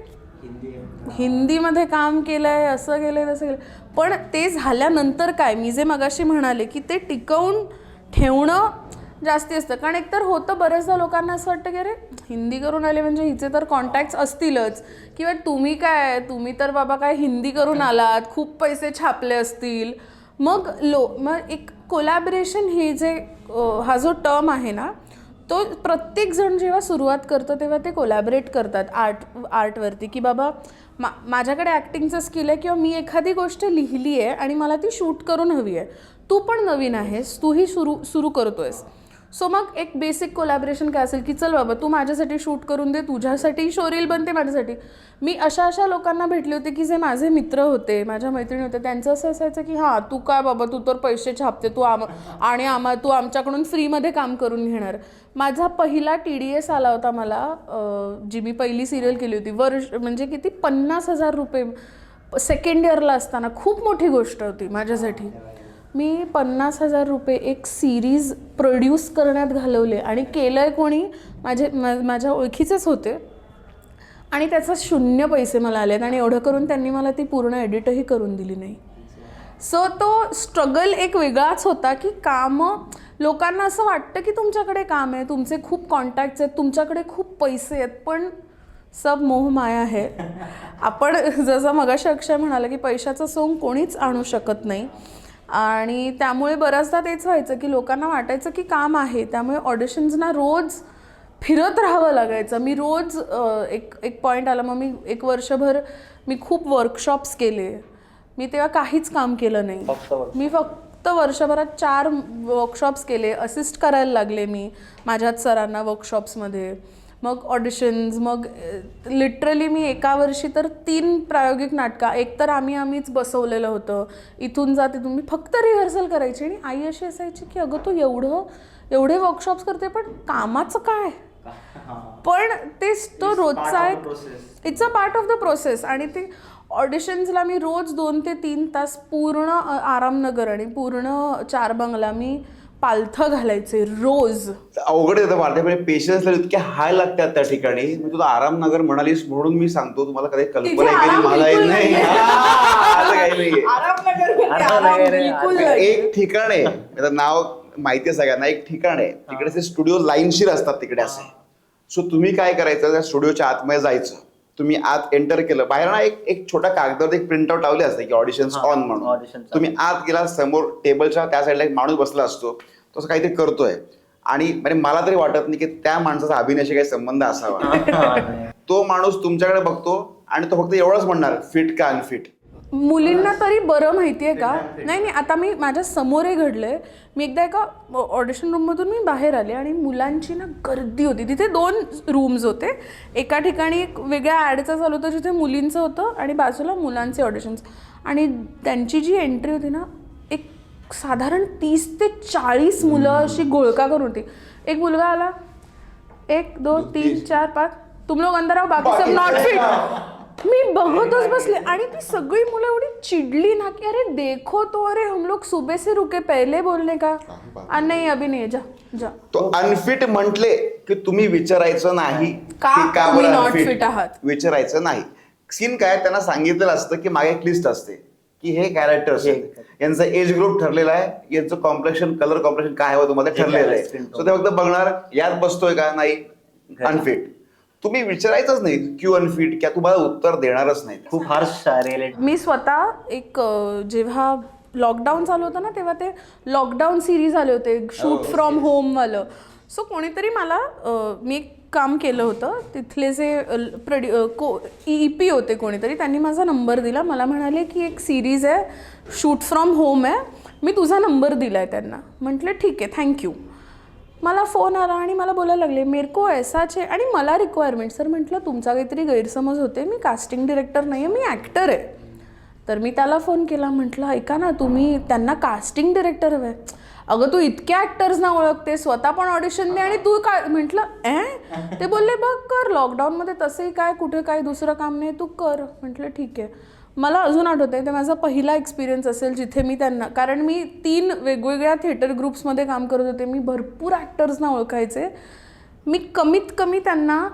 हिंदीमध्ये काम केलं आहे, असं केलं आहे, तसं केलं. पण ते झाल्यानंतर काय, मी जे मगाशी म्हणाले की ते टिकवून ठेवणं जास्ती असतं. कारण एकतर होतं बऱ्याचदा लोकांना असं वाटतं की अरे हिंदी करून आले म्हणजे हिचे तर कॉन्टॅक्ट्स असतीलच, किंवा तुम्ही तर बाबा काय हिंदी करून आलात, खूप पैसे छापले असतील. मग एक कोलॅबरेशन हे जे हा जो टर्म आहे ना, तो प्रत्येकजण जेव्हा सुरुवात करतं तेव्हा ते कोलॅबरेट करतात आर्टवरती, की बाबा माझ्याकडे ॲक्टिंगचं स्किल आहे किंवा मी एखादी गोष्ट लिहिली आहे आणि मला ती शूट करून हवी आहे, तू पण नवीन आहेस, तूही सुरू करतोयस. सो मग एक बेसिक कोलॅबरेशन काय असेल की चल बाबा तू माझ्यासाठी शूट करून दे, तुझ्यासाठी शोरील बनते माझ्यासाठी. मी अशा लोकांना भेटले होते की जे माझे मित्र होते, माझ्या मैत्रिणी होते. त्यांचं असं असायचं की हां तू काय बाबा, तू तर पैसे छापते, तू तू आमच्याकडून फ्रीमध्ये काम करून घेणार. माझा पहिला TDS आला होता मला, जी मी पहिली सिरियल केली होती, म्हणजे किती 50,000 रुपये सेकंड इयरला असताना. खूप मोठी गोष्ट होती माझ्यासाठी. मी 50,000 रुपये एक सिरीज प्रोड्यूस करण्यात घालवले आणि केलं आहे कोणी, माझ्या ओळखीचेच होते, आणि त्याचा 0 पैसे मला आले आहेत. आणि एवढं करून त्यांनी मला ती पूर्ण एडिटही करून दिली नाही. सो तो स्ट्रगल एक वेगळाच होता की लोकांना असं वाटतं की तुमच्याकडे काम आहे, तुमचे खूप कॉन्टॅक्ट्स आहेत, तुमच्याकडे खूप पैसे आहेत, पण सब मोह माया आहे. आपण जसं मगाशी अक्षय म्हणाला की पैशाचं सोंग कोणीच आणू शकत नाही. आणि त्यामुळे बऱ्याचदा तेच व्हायचं की लोकांना वाटायचं की काम आहे, त्यामुळे ऑडिशन्सना रोज फिरत राहावं लागायचं. मी रोज एक पॉईंट आला, मग मी 1 वर्षभर मी खूप वर्कशॉप्स केले. मी तेव्हा काहीच काम केलं नाही. मी फक्त वर्षभरात 4 वर्कशॉप्स केले, असिस्ट करायला लागले मी माझ्याच सरांना वर्कशॉप्समध्ये. मग ऑडिशन्स, मग लिटरली मी एका वर्षी तर 3 प्रायोगिक नाटकं, एक तर आम्हीच बसवलेलं होतं. इथून जा तिथून, मी फक्त रिहर्सल करायची. आणि आई अशी असायची की अगं तू एवढे वर्कशॉप्स करते, पण कामाचं काय? पण तो रोजचा it's a part of the process. आणि ते ऑडिशन्सला मी रोज 2 ते 3 तास पूर्ण आरामनगर आणि पूर्ण 4 बंगला मी पालथं घालायचे रोज. अवघड येतं वाटते, म्हणजे पेशन्स इतके हाय लागतात त्या ठिकाणी. मी तुला आरामनगर म्हणालीस म्हणून मी सांगतो, तुम्हाला कधी कल्पना आहे की मला येत नाही. एक ठिकाण आहे, त्याचं नाव माहिती आहे सगळ्यांना, एक ठिकाण आहे तिकडे ते स्टुडिओ लाईनशीर असतात तिकडे असे. सो तुम्ही काय करायचं, त्या स्टुडिओच्या आतमध्ये जायचं, तुम्ही आत एंटर केलं, बाहेर ना एक छोटा कागदावर एक प्रिंटआउट लावले असते की ऑडिशन्स ऑन म्हणून. तुम्ही आत गेला, समोर टेबलच्या त्या साईडला एक माणूस बसला असतो, तसं काहीतरी करतोय. आणि म्हणजे मला तरी वाटत नाही की त्या माणसाचा अभिनयाशी काही संबंध असावा. तो माणूस तुमच्याकडे बघतो आणि तो फक्त एवढंच म्हणणार, फिट का अनफिट. मुलींना तरी बरं माहिती आहे का? नाही, आता मी माझ्या समोरही घडलंय. मी एकदा एका ऑडिशन रूममधून मी बाहेर आले आणि मुलांची ना गर्दी होती. तिथे 2 रूम्स होते. एका ठिकाणी एक वेगळ्या ॲडचं चालू होतं जिथे मुलींचं होतं आणि बाजूला मुलांचे ऑडिशन्स. आणि त्यांची जी एंट्री होती ना, एक साधारण 30 ते 40 मुलं अशी गोळका करून होती. एक मुलगा आला, 1 2 3 4 5 तुम लोग अंदर आओ, बाकी सब नॉट फिट. मी बघतच बसले आणि ती सगळी मुलं एवढी चिडली ना की अरे देखो तो, अरे हम लोग सुबह से रुके, पहले बोलने का. नाही अभी नाही, जा. तो अनफिट म्हटले की तुम्ही विचारायचं नाही का तुम्ही नॉट फिट आहात, विचारायचं नाही. सीन काय, त्यांना सांगितलेलं असतं की मागे एक लिस्ट असते की हे कॅरेक्टर्स यांचा एज ग्रुप ठरलेला आहे, यांचं कॉम्प्लेक्शन, कलर कॉम्प्लेक्शन काय हवं तुम्हाला ठरलेलं आहे. सो ते फक्त बघणार यात बसतोय का, नाही अनफिट. तुम्ही विचारायचंच नाही क्यू अनफिट किंवा तुम्हाला उत्तर देणारच नाही. खूप हार्श रिएलिटी. मी स्वतः एक जेव्हा लॉकडाऊन चालू होतं ना तेव्हा ते लॉकडाऊन सिरीज आले होते शूट फ्रॉम होमवालं. सो कोणीतरी मला मी एक काम केलं होतं तिथले जे EP होते कोणीतरी, त्यांनी माझा नंबर दिला. मला म्हणाले की एक सिरीज आहे शूट फ्रॉम होम आहे, मी तुझा नंबर दिला आहे त्यांना. म्हटलं ठीक आहे थँक्यू. मला फोन आला आणि मला बोलायला लागले मेरको ऐसाचे, आणि मला रिक्वायरमेंट. सर म्हटलं तुमचा काहीतरी गैरसमज होते, मी कास्टिंग डिरेक्टर नाही आहे, मी ॲक्टर आहे. तर मी त्याला फोन केला, म्हटलं ऐका ना तुम्ही त्यांना कास्टिंग डिरेक्टर हवं आहे. अगं तू इतक्या ॲक्टर्सना ओळखते, स्वतः पण ऑडिशन दे आणि तू काय. म्हटलं ते बोलले बघ कर, लॉकडाऊनमध्ये तसंही काय कुठे काय दुसरं काम नाही, तू कर. म्हटलं ठीक आहे. मला अजून आठवतं आहे ते माझा पहिला एक्सपिरियन्स असेल जिथे मी त्यांना, कारण मी 3 वेगवेगळ्या थिएटर ग्रुप्समध्ये काम करत होते, मी भरपूर ॲक्टर्सना ओळखायचे. मी कमीत कमी त्यांना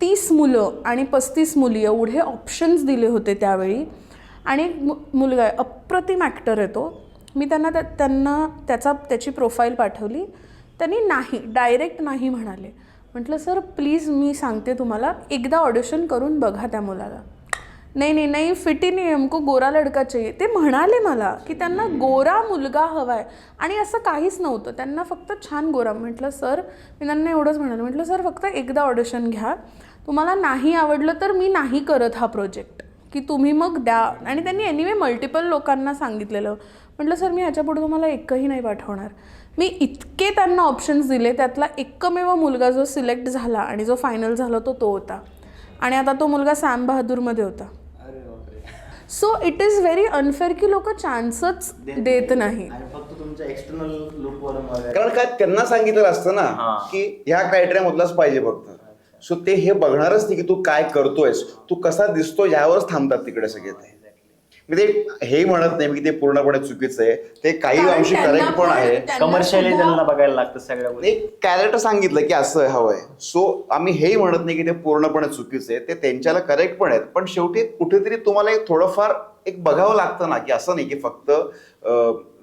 30 मुलं आणि 35 मुली एवढे ऑप्शन्स दिले होते त्यावेळी. आणि एक मुलगा आहे, अप्रतिम ॲक्टर आहे तो. मी त्यांना त्याची प्रोफाईल पाठवली, त्यांनी नाही, डायरेक्ट नाही म्हणाले. म्हटलं सर प्लीज मी सांगते तुम्हाला, एकदा ऑडिशन करून बघा त्या मुलाला. नाही फिट ही नाही, हमको गोरा लडका चाहिए. ते म्हणाले मला की त्यांना गोरा मुलगा हवा आहे, आणि असं काहीच नव्हतं, त्यांना फक्त छान गोरा. म्हटलं सर, मी त्यांना एवढंच म्हणाले, म्हटलं सर फक्त एकदा ऑडिशन घ्या, तुम्हाला नाही आवडलं तर मी नाही करत हा प्रोजेक्ट, की तुम्ही मग द्या. आणि त्यांनी एनिवे मल्टिपल लोकांना सांगितलेलं. म्हटलं सर मी ह्याच्यापुढे तुम्हाला एकही नाही पाठवणार. मी इतके त्यांना ऑप्शन्स दिले, त्यातला एकमेव मुलगा जो सिलेक्ट झाला आणि जो फायनल झाला तो होता. आणि आता तो मुलगा सॅम बहादूरमध्ये होता. So it is very unfair की लोक चान्सच देत नाही. फक्त तुमच्या एक्सटर्नल लुकवर. कारण काय त्यांना सांगितलं असतं ना की ह्या क्रायटेरियामधलाच पाहिजे फक्त. सो ते हे बघणारच नाही की तू काय करतोयस, तू कसा दिसतो, यावरच थांबतात तिकडे सगळे. ते मी ते हे म्हणत नाही की ते पूर्णपणे चुकीचं आहे, ते काही अंशी करेक्ट पण आहे. कमर्शियली त्यांना बघायला लागतं सगळ्या गोष्टी. एक कॅरेक्टर सांगितलं की असं हवंय, सो आम्ही हेही म्हणत नाही की ते पूर्णपणे चुकीचं आहे, ते त्यांच्याला करेक्ट पण आहेत. पण शेवटी कुठेतरी तुम्हाला एक थोडंफार एक बघावं लागतं ना, की असं नाही की फक्त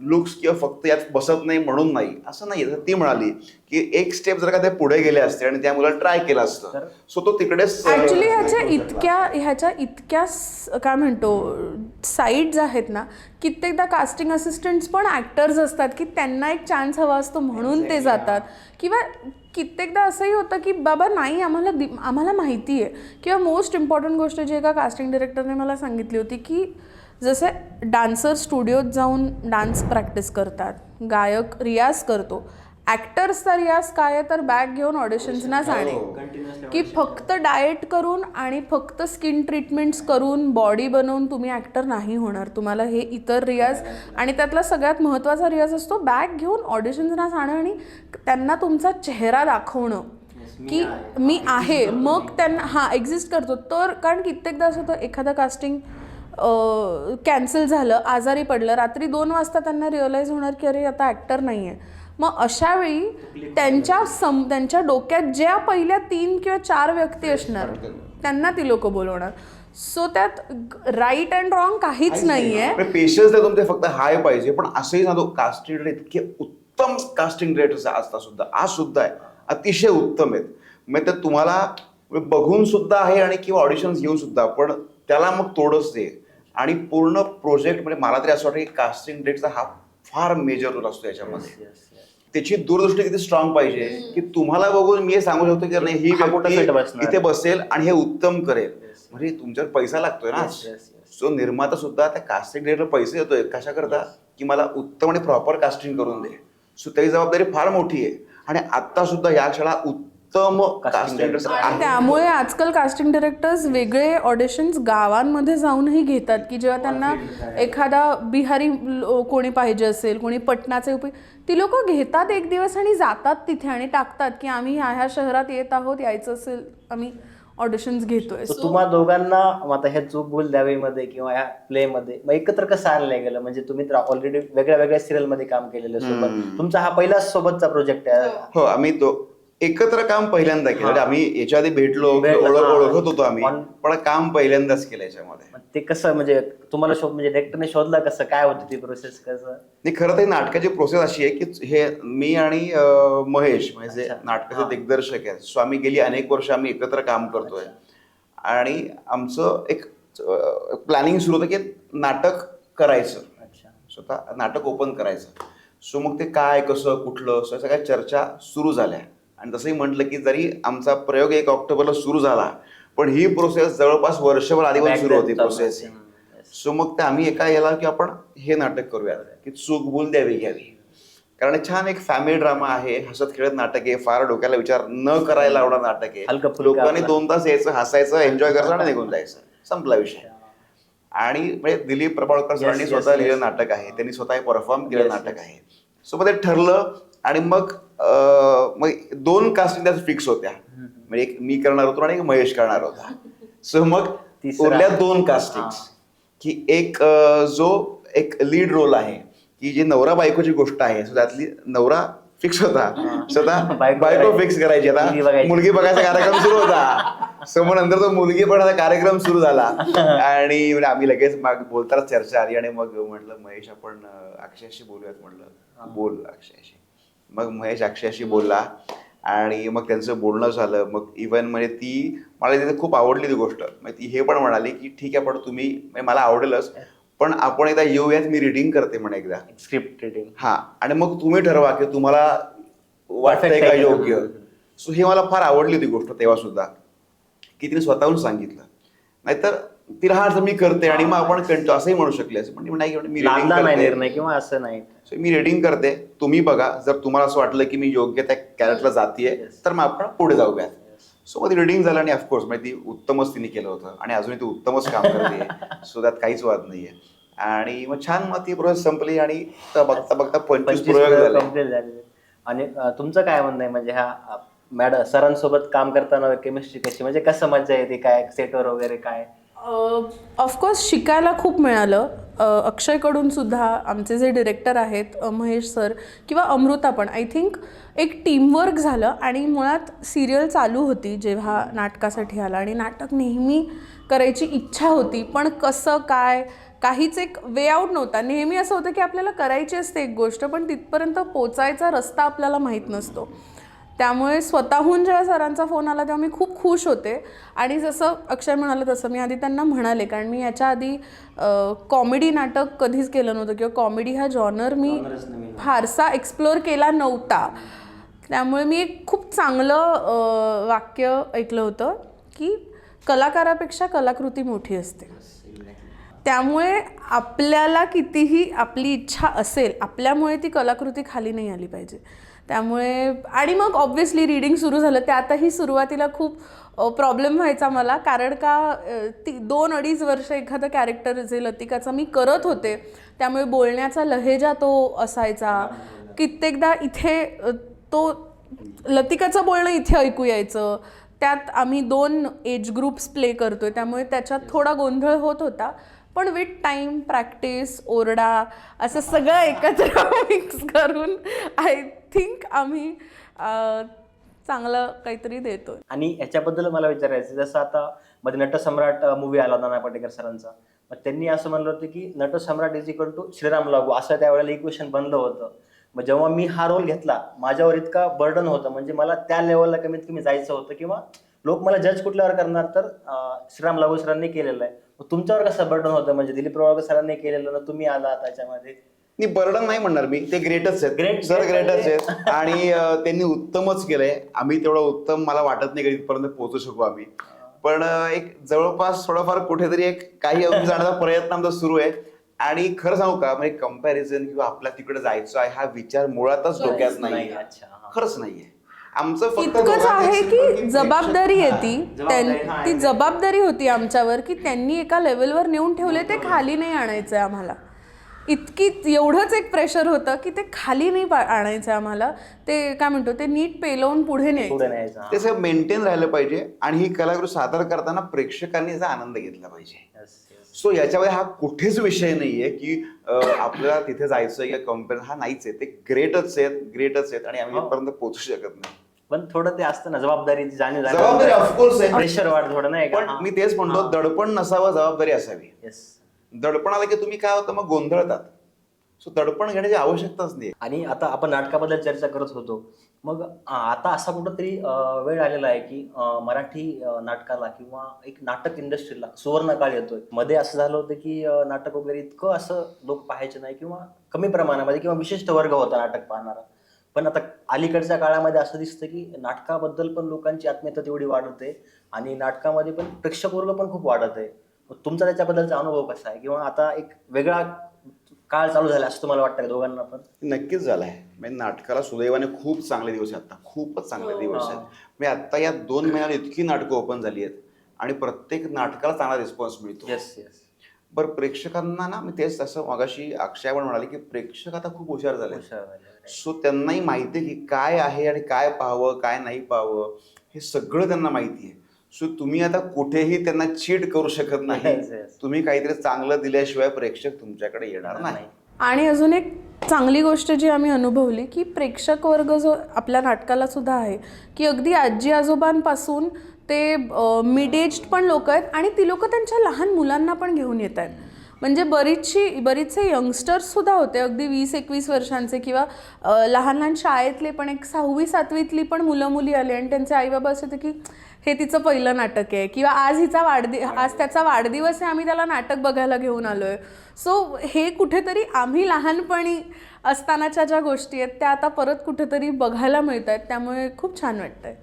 लुक्स किंवा फक्त यात बसत नाही म्हणून नाही, असं नाही. ती म्हणाली की एक स्टेप जर का ते पुढे गेले असते आणि त्या मुलाला ट्राय केलं असतं, सो तो तिकडेच. ऍक्च्युली ह्याच्या इतक्या काय म्हणतो साईड्स आहेत ना, कित्येकदा कास्टिंग असिस्टंट्स पण ॲक्टर्स असतात की त्यांना एक चान्स हवा असतो म्हणून ते जातात. किंवा कित्येकदा असंही होतं की बाबा नाही आम्हाला माहिती आहे. किंवा मोस्ट इम्पॉर्टंट गोष्ट जी एका कास्टिंग डिरेक्टरने मला सांगितली होती की जसे डान्सर स्टुडिओत जाऊन डान्स प्रॅक्टिस करतात, गायक रियाज करतो, ॲक्टर्सचा रियाज काय आहे तर बॅग घेऊन ऑडिशन्सना जाणे, की फक्त डाएट करून आणि फक्त स्किन ट्रीटमेंट्स करून बॉडी बनवून तुम्ही ॲक्टर नाही होणार. तुम्हाला हे इतर रियाज, आणि त्यातला सगळ्यात महत्त्वाचा रियाज असतो बॅग घेऊन ऑडिशन्सना जाणं आणि त्यांना तुमचा चेहरा दाखवणं की मी आहे, मग त्यांना एक्झिस्ट करतो. तर कारण कित्येकदा असं होतं एखादं कास्टिंग कॅन्सल झालं, आजारी पडलं, रात्री 2 वाजता त्यांना रिअलाईज होणार की अरे आता ॲक्टर नाही आहे. मग अशा वेळी त्यांच्या डोक्यात ज्या पहिल्या 3 किंवा 4 व्यक्ती असणार त्यांना ती लोक बोलवणार. सो त्यात राईट अँड रॉंग काहीच नाहीये. पेशन्स आहे तुमचे, फक्त हाय पाहिजे. पण असंही ना, तो कास्टिंग डिरेक्टर इतके उत्तम कास्टिंग डिरेक्टर्स असता सुद्धा, आज सुद्धा आहे, अतिशय उत्तम आहेत. मग ते तुम्हाला बघून सुद्धा आहे आणि किंवा ऑडिशन्स घेऊन सुद्धा, पण त्याला मग तोडच दे. आणि पूर्ण प्रोजेक्ट म्हणजे मला तरी असं वाटतं की कास्टिंग डिरेक्टरचा हा फार मेजर रोल असतो याच्यामध्ये. त्याची दूरदृष्टी किती स्ट्रॉंग पाहिजे की तुम्हाला बघून मी हे सांगू शकतो की नाही ही व्यक्ती इथे बसेल आणि हे उत्तम करेल. म्हणजे तुमच्यावर पैसा लागतोय ना. सो निर्माता सुद्धा त्या कास्टिंग डिरेक्टर पैसे देतोय कशा करता की मला उत्तम आणि प्रॉपर कास्टिंग करून दे. सो त्याची जबाबदारी फार मोठी आहे. आणि आता सुद्धा या क्षणाला उत्तम कास्टिंग डिरेक्टर्स आहेत. त्यामुळे आजकाल कास्टिंग डिरेक्टर्स वेगळे ऑडिशन्स गावांमध्ये जाऊनही घेतात की जेव्हा त्यांना एखादा बिहारी कोणी पाहिजे असेल, कोणी पटनाचे ती लोक घेतात एक दिवस आणि जातात तिथे आणि टाकतात की आम्ही ह्या शहरात येत आहोत, यायचं असेल आम्ही ऑडिशन्स घेतोय. तुम्हा दोघांना आता ह्या चूक भूल द्यावीमध्ये किंवा ह्या प्लेमध्ये मग एकत्र कसं आणलं गेलं? म्हणजे तुम्ही तर ऑलरेडी वेगळ्या वेगळ्या सिरियल मध्ये काम केलेलं सोबत, तुमचा हा पहिलाच सोबतचा प्रोजेक्ट आहे. हो, आम्ही एकत्र काम पहिल्यांदा केलं. म्हणजे आम्ही याच्या आधी भेटलो, ओळखत होतो आम्ही, पण काम पहिल्यांदाच केलं याच्यामध्ये. मग ते कसं म्हणजे तुम्हाला म्हणजे डायरेक्टरने शोधला कसं, काय होती ती प्रोसेस कसं? नाही, खरं तर नाटकाची प्रोसेस अशी आहे की हे मी आणि महेश म्हणजे नाटकाचे दिग्दर्शक आहेत, सो आम्ही गेली अनेक वर्ष आम्ही एकत्र काम करतोय आणि आमचं एक प्लॅनिंग सुरू होतं की नाटक करायचं, स्वतः नाटक ओपन करायचं. सो मग ते काय कसं कुठलं सो सगळ्या चर्चा सुरू झाल्या. आणि तसंही म्हटलं की जरी आमचा प्रयोग 1 ऑक्टोबरला सुरू झाला, पण ही प्रोसेस जवळपास वर्षभर आधीपासून सुरू होती प्रोसेस. सो मग ते आम्ही एका याला की आपण हे नाटक करूया की चूक भूल द्यावी घ्यावी, कारण छान एक फॅमिली ड्रामा आहे, हसत खेळत नाटक आहे, फार डोक्याला विचार न करायला आवडा नाटक आहे. लोकांनी 2 तास यायचं, हसायचं, एन्जॉय करायचं आणि निघून जायचं, संपला विषय. आणि म्हणजे दिलीप प्रभावळकर सरांनी स्वतः लिहिलेलं नाटक आहे, त्यांनी स्वतः परफॉर्म केलेलं नाटक आहे. सो मग ते ठरलं आणि मग 2 कास्टिंग त्यात फिक्स होत्या, म्हणजे एक मी करणार होतो आणि एक महेश करणार होता. सो मग उरल्या 2 कास्टिंग की एक जो एक लीड रोल आहे की जी नवरा बायकोची गोष्ट आहे, सो त्यातली नवरा फिक्स होता, स्वतः बायको फिक्स करायची. आता मुलगी बघायचा कार्यक्रम सुरू होता, सो मग नंतर तो मुलगी बघायचा कार्यक्रम सुरू झाला आणि आम्ही लगेच बोलताना चर्चा आली आणि मग म्हटलं महेश आपण अक्षयशी बोलूयात. म्हटलं बोल अक्षयशी. मग महेश अक्षयशी बोलला आणि मग त्यांचं बोलणं झालं. मग इव्हन म्हणजे ती मला तिथे खूप आवडली ती गोष्ट. मग ती हे पण म्हणाली की ठीक आहे पण तुम्ही मला आवडेलच, पण आपण एकदा येऊयात, मी रिडिंग करते म्हणे एकदा स्क्रिप्ट रिडिंग. हा, आणि मग तुम्ही ठरवा की तुम्हाला वाटतंय का योग्य. सो ही मला फार आवडली ती गोष्ट तेव्हा सुद्धा की तिने स्वतःहून सांगितलं. नाहीतर तिला हा मी करते आणि मग आपण कंटिन्यू असंही म्हणू शकले असं, पण नाही मी निर्णय किंवा असं नाही. सो मी रेडिंग करते, तुम्ही बघा, जर तुम्हाला असं वाटलं की मी योग्य त्या कॅरेक्टरला जातीये तर मग आपण पुढे जाऊयात. सो मग ती रिडिंग झालं आणि ऑफकोर्स म्हणजे ती उत्तमच तिने केलं होतं आणि अजूनही ती उत्तमच काम करते, सो त्यात काहीच वाद नाहीये. आणि मग छान मग ती प्रोसेस संपली आणि बघता बघता 25 प्रयोग झाले. आणि तुमचं काय म्हणणं आहे म्हणजे ह्या मॅडम सरांसोबत काम करताना केमिस्ट्री कशी, म्हणजे कसं मजा येते, काय सेटवर वगैरे काय? ऑफकोर्स शिकायला खूप मिळालं. अक्षयकडून सुद्धा, आमचे जे डिरेक्टर आहेत महेश सर किंवा अमृता पण, आय थिंक एक टीमवर्क झालं. आणि मुळात सिरियल चालू होती जेव्हा नाटकासाठी आला आणि नाटक नेहमी करायची इच्छा होती, पण कसं काय काहीच एक वे आउट नव्हता. नेहमी असं होतं की आपल्याला करायची असते एक गोष्ट, पण तिथपर्यंत पोचायचा रस्ता आपल्याला माहीत नसतो. त्यामुळे स्वतःहून जेव्हा सरांचा फोन आला तेव्हा मी खूप खुश होते. आणि जसं अक्षय म्हणालं तसं मी आधी त्यांना म्हणाले, कारण मी याच्या आधी कॉमेडी नाटक कधीच केलं नव्हतं किंवा कॉमेडी हा जॉनर मी फारसा एक्सप्लोअर केला नव्हता. त्यामुळे मी एक खूप चांगलं वाक्य ऐकलं होतं की कलाकारापेक्षा कलाकृती मोठी असते. त्यामुळे आपल्याला कितीही आपली इच्छा असेल, आपल्यामुळे ती कलाकृती खाली नाही आली पाहिजे. त्यामुळे आणि मग ऑब्व्हियसली रीडिंग सुरू झालं. त्यातही सुरुवातीला खूप प्रॉब्लेम व्हायचा मला, कारण का 2-2.5 वर्ष एखादं कॅरेक्टर जे लतिकाचं मी करत होते, त्यामुळे बोलण्याचा लहेजा तो असायचा. कित्येकदा इथे तो लतिकाचं बोलणं इथे ऐकू यायचं. त्यात आम्ही 2 एज ग्रुप्स प्ले करतोय, त्यामुळे त्याच्यात थोडा गोंधळ होत होता. पण विथ टाईम, प्रॅक्टिस, ओरडा असं सगळं एकत्र मिक्स करून आय थिंक आम्ही चांगलं काहीतरी देतोय. आणि याच्याबद्दल मला विचारायचं, जसं आता मध्ये नटसम्राट मूवी आला होता नाना पाटेकर सरांचा, मग त्यांनी असं म्हणलं होतं की Natsamrat is equal to Shriram Lagoo, असं त्यावेळेला इक्वेशन बनलं होतं. मग जेव्हा मी हा रोल घेतला, माझ्यावर इतका बर्डन होतं, म्हणजे मला त्या लेवलला कमीत कमी जायचं होतं, किंवा लोक मला जज कुठल्यावर करणार, तर श्रीराम लागू सरांनी केलेलं आहे. तुमच्यावर कसं बर्डन होतं, म्हणजे दिलीप प्रभावळकर सरांनी केलेलं ना, तुम्ही आला त्याच्यामध्ये? नाही, बर्डन नाही म्हणणार मी, ते ग्रेटच आहेत, सर ग्रेटच आहेत आणि त्यांनी उत्तमच केलंय. आम्ही तेवढं उत्तम मला वाटत नाही की इथपर्यंत पोहोचू शकू आम्ही, पण एक जवळपास थोडंफार कुठेतरी एक काही अंक जाण्याचा प्रयत्न आमचा सुरू आहे. आणि खरं सांगू का, म्हणजे कंपॅरिझन किंवा आपल्या तिकडे जायचं आहे हा विचार मुळातच डोक्यात नाही, खरंच नाहीये. आमचं फक्त इतकंच आहे की जबाबदारी येते, ती जबाबदारी होती आमच्यावर की त्यांनी एका लेवलवर नेऊन ठेवले, ते खाली नाही आणायचंय आम्हाला. एवढंच एक प्रेशर होतं की ते खाली नाही आणायचं आम्हाला. ते काय म्हणतो, ते नीट पेलवून पुढे न्यायचं, ते सगळं मेंटेन राहिलं पाहिजे. आणि ही कलाकृती सादर करताना प्रेक्षकांनी याचा आनंद घेतला पाहिजे. सो याच्यामध्ये हा कुठेच विषय नाहीये की आपल्याला तिथे जायचं किंवा कम्पेअर, हा नाहीच आहे. ते ग्रेटच आहेत आणि आम्ही इथपर्यंत पोहोचू शकत नाही. पण थोडं ते असतं ना, जबाबदारीची जाणीव जबाबदारी ऑफकोर्स आहे, प्रेशर वाढ थोडं नाही पण मी तेच म्हणतो, दडपण नसावं, जबाबदारी असावी. येस. दडपण आलं की तुम्ही काय होतं, मग गोंधळतात. सो दडपण घेण्याची आवश्यकताच नाही. आणि आता आपण नाटकाबद्दल चर्चा करत होतो, मग आता असा कुठंतरी वेळ आलेला आहे की मराठी नाटकाला किंवा एक नाटक इंडस्ट्रीला सुवर्ण काळ येतोय. मध्ये असं झालं होतं की नाटक वगैरे इतकं असं लोक पाहायचे नाही किंवा कमी प्रमाणामध्ये किंवा विशिष्ट वर्ग होता नाटक पाहणारा. पण आता अलीकडच्या काळामध्ये असं दिसतं की नाटकाबद्दल पण लोकांची आत्मीयता तेवढी वाढत आहे आणि नाटकामध्ये पण प्रेक्षक वर्ग पण खूप वाढत आहे. तुमचा त्याच्याबद्दलचा अनुभव कसा आहे, किंवा आता एक वेगळा काळ चालू झाला असं तुम्हाला वाटतं का दोघांना पण? नक्कीच झालाय. म्हणजे नाटकाला सुदैवाने खूप चांगले दिवस आहेत आता, खूपच चांगले दिवस आहेत. म्हणजे आता या 2 महिन्यात इतकी नाटकं ओपन झाली आहेत आणि प्रत्येक नाटकाला चांगला रिस्पॉन्स मिळतो. Yes yes. बरं, प्रेक्षकांना ना, मी तेच तसं मगाशी अक्षय पण म्हणाले की प्रेक्षक आता खूप हुशार झाले. सो त्यांनाही माहिती आहे की काय आहे आणि काय पाहावं, काय नाही पाहावं, हे सगळं त्यांना माहिती आहे. सो तुम्ही आता कुठेही त्यांना चीट करू शकत नाही. तुम्ही काहीतरी चांगलं दिल्याशिवाय प्रेक्षक तुमच्याकडे येणार नाही. आणि अजून एक चांगली गोष्ट जी आम्ही अनुभवली की प्रेक्षक वर्ग जो आपल्या नाटकाला सुद्धा आहे, की अगदी आजी आजोबांपासून ते मिड एज्ड पण लोक आहेत आणि ती लोक त्यांच्या लहान मुलांना पण घेऊन येत आहेत. म्हणजे बरीचसे यंगस्टर्स सुद्धा होते, अगदी 20-21 वर्षांचे किंवा लहान लहान शाळेतले पण, एक 6वी-7वीतली पण मुलं मुली आले आणि त्यांचे आईबाबा असे होते की हे तिचं पहिलं नाटक आहे किंवा आज त्याचा वाढदिवस आहे, आम्ही त्याला नाटक बघायला घेऊन आलो आहे. सो हे कुठेतरी आम्ही लहानपणी असतानाच्या ज्या गोष्टी आहेत त्या आता परत कुठेतरी बघायला मिळत आहेत, त्यामुळे खूप छान वाटतंय.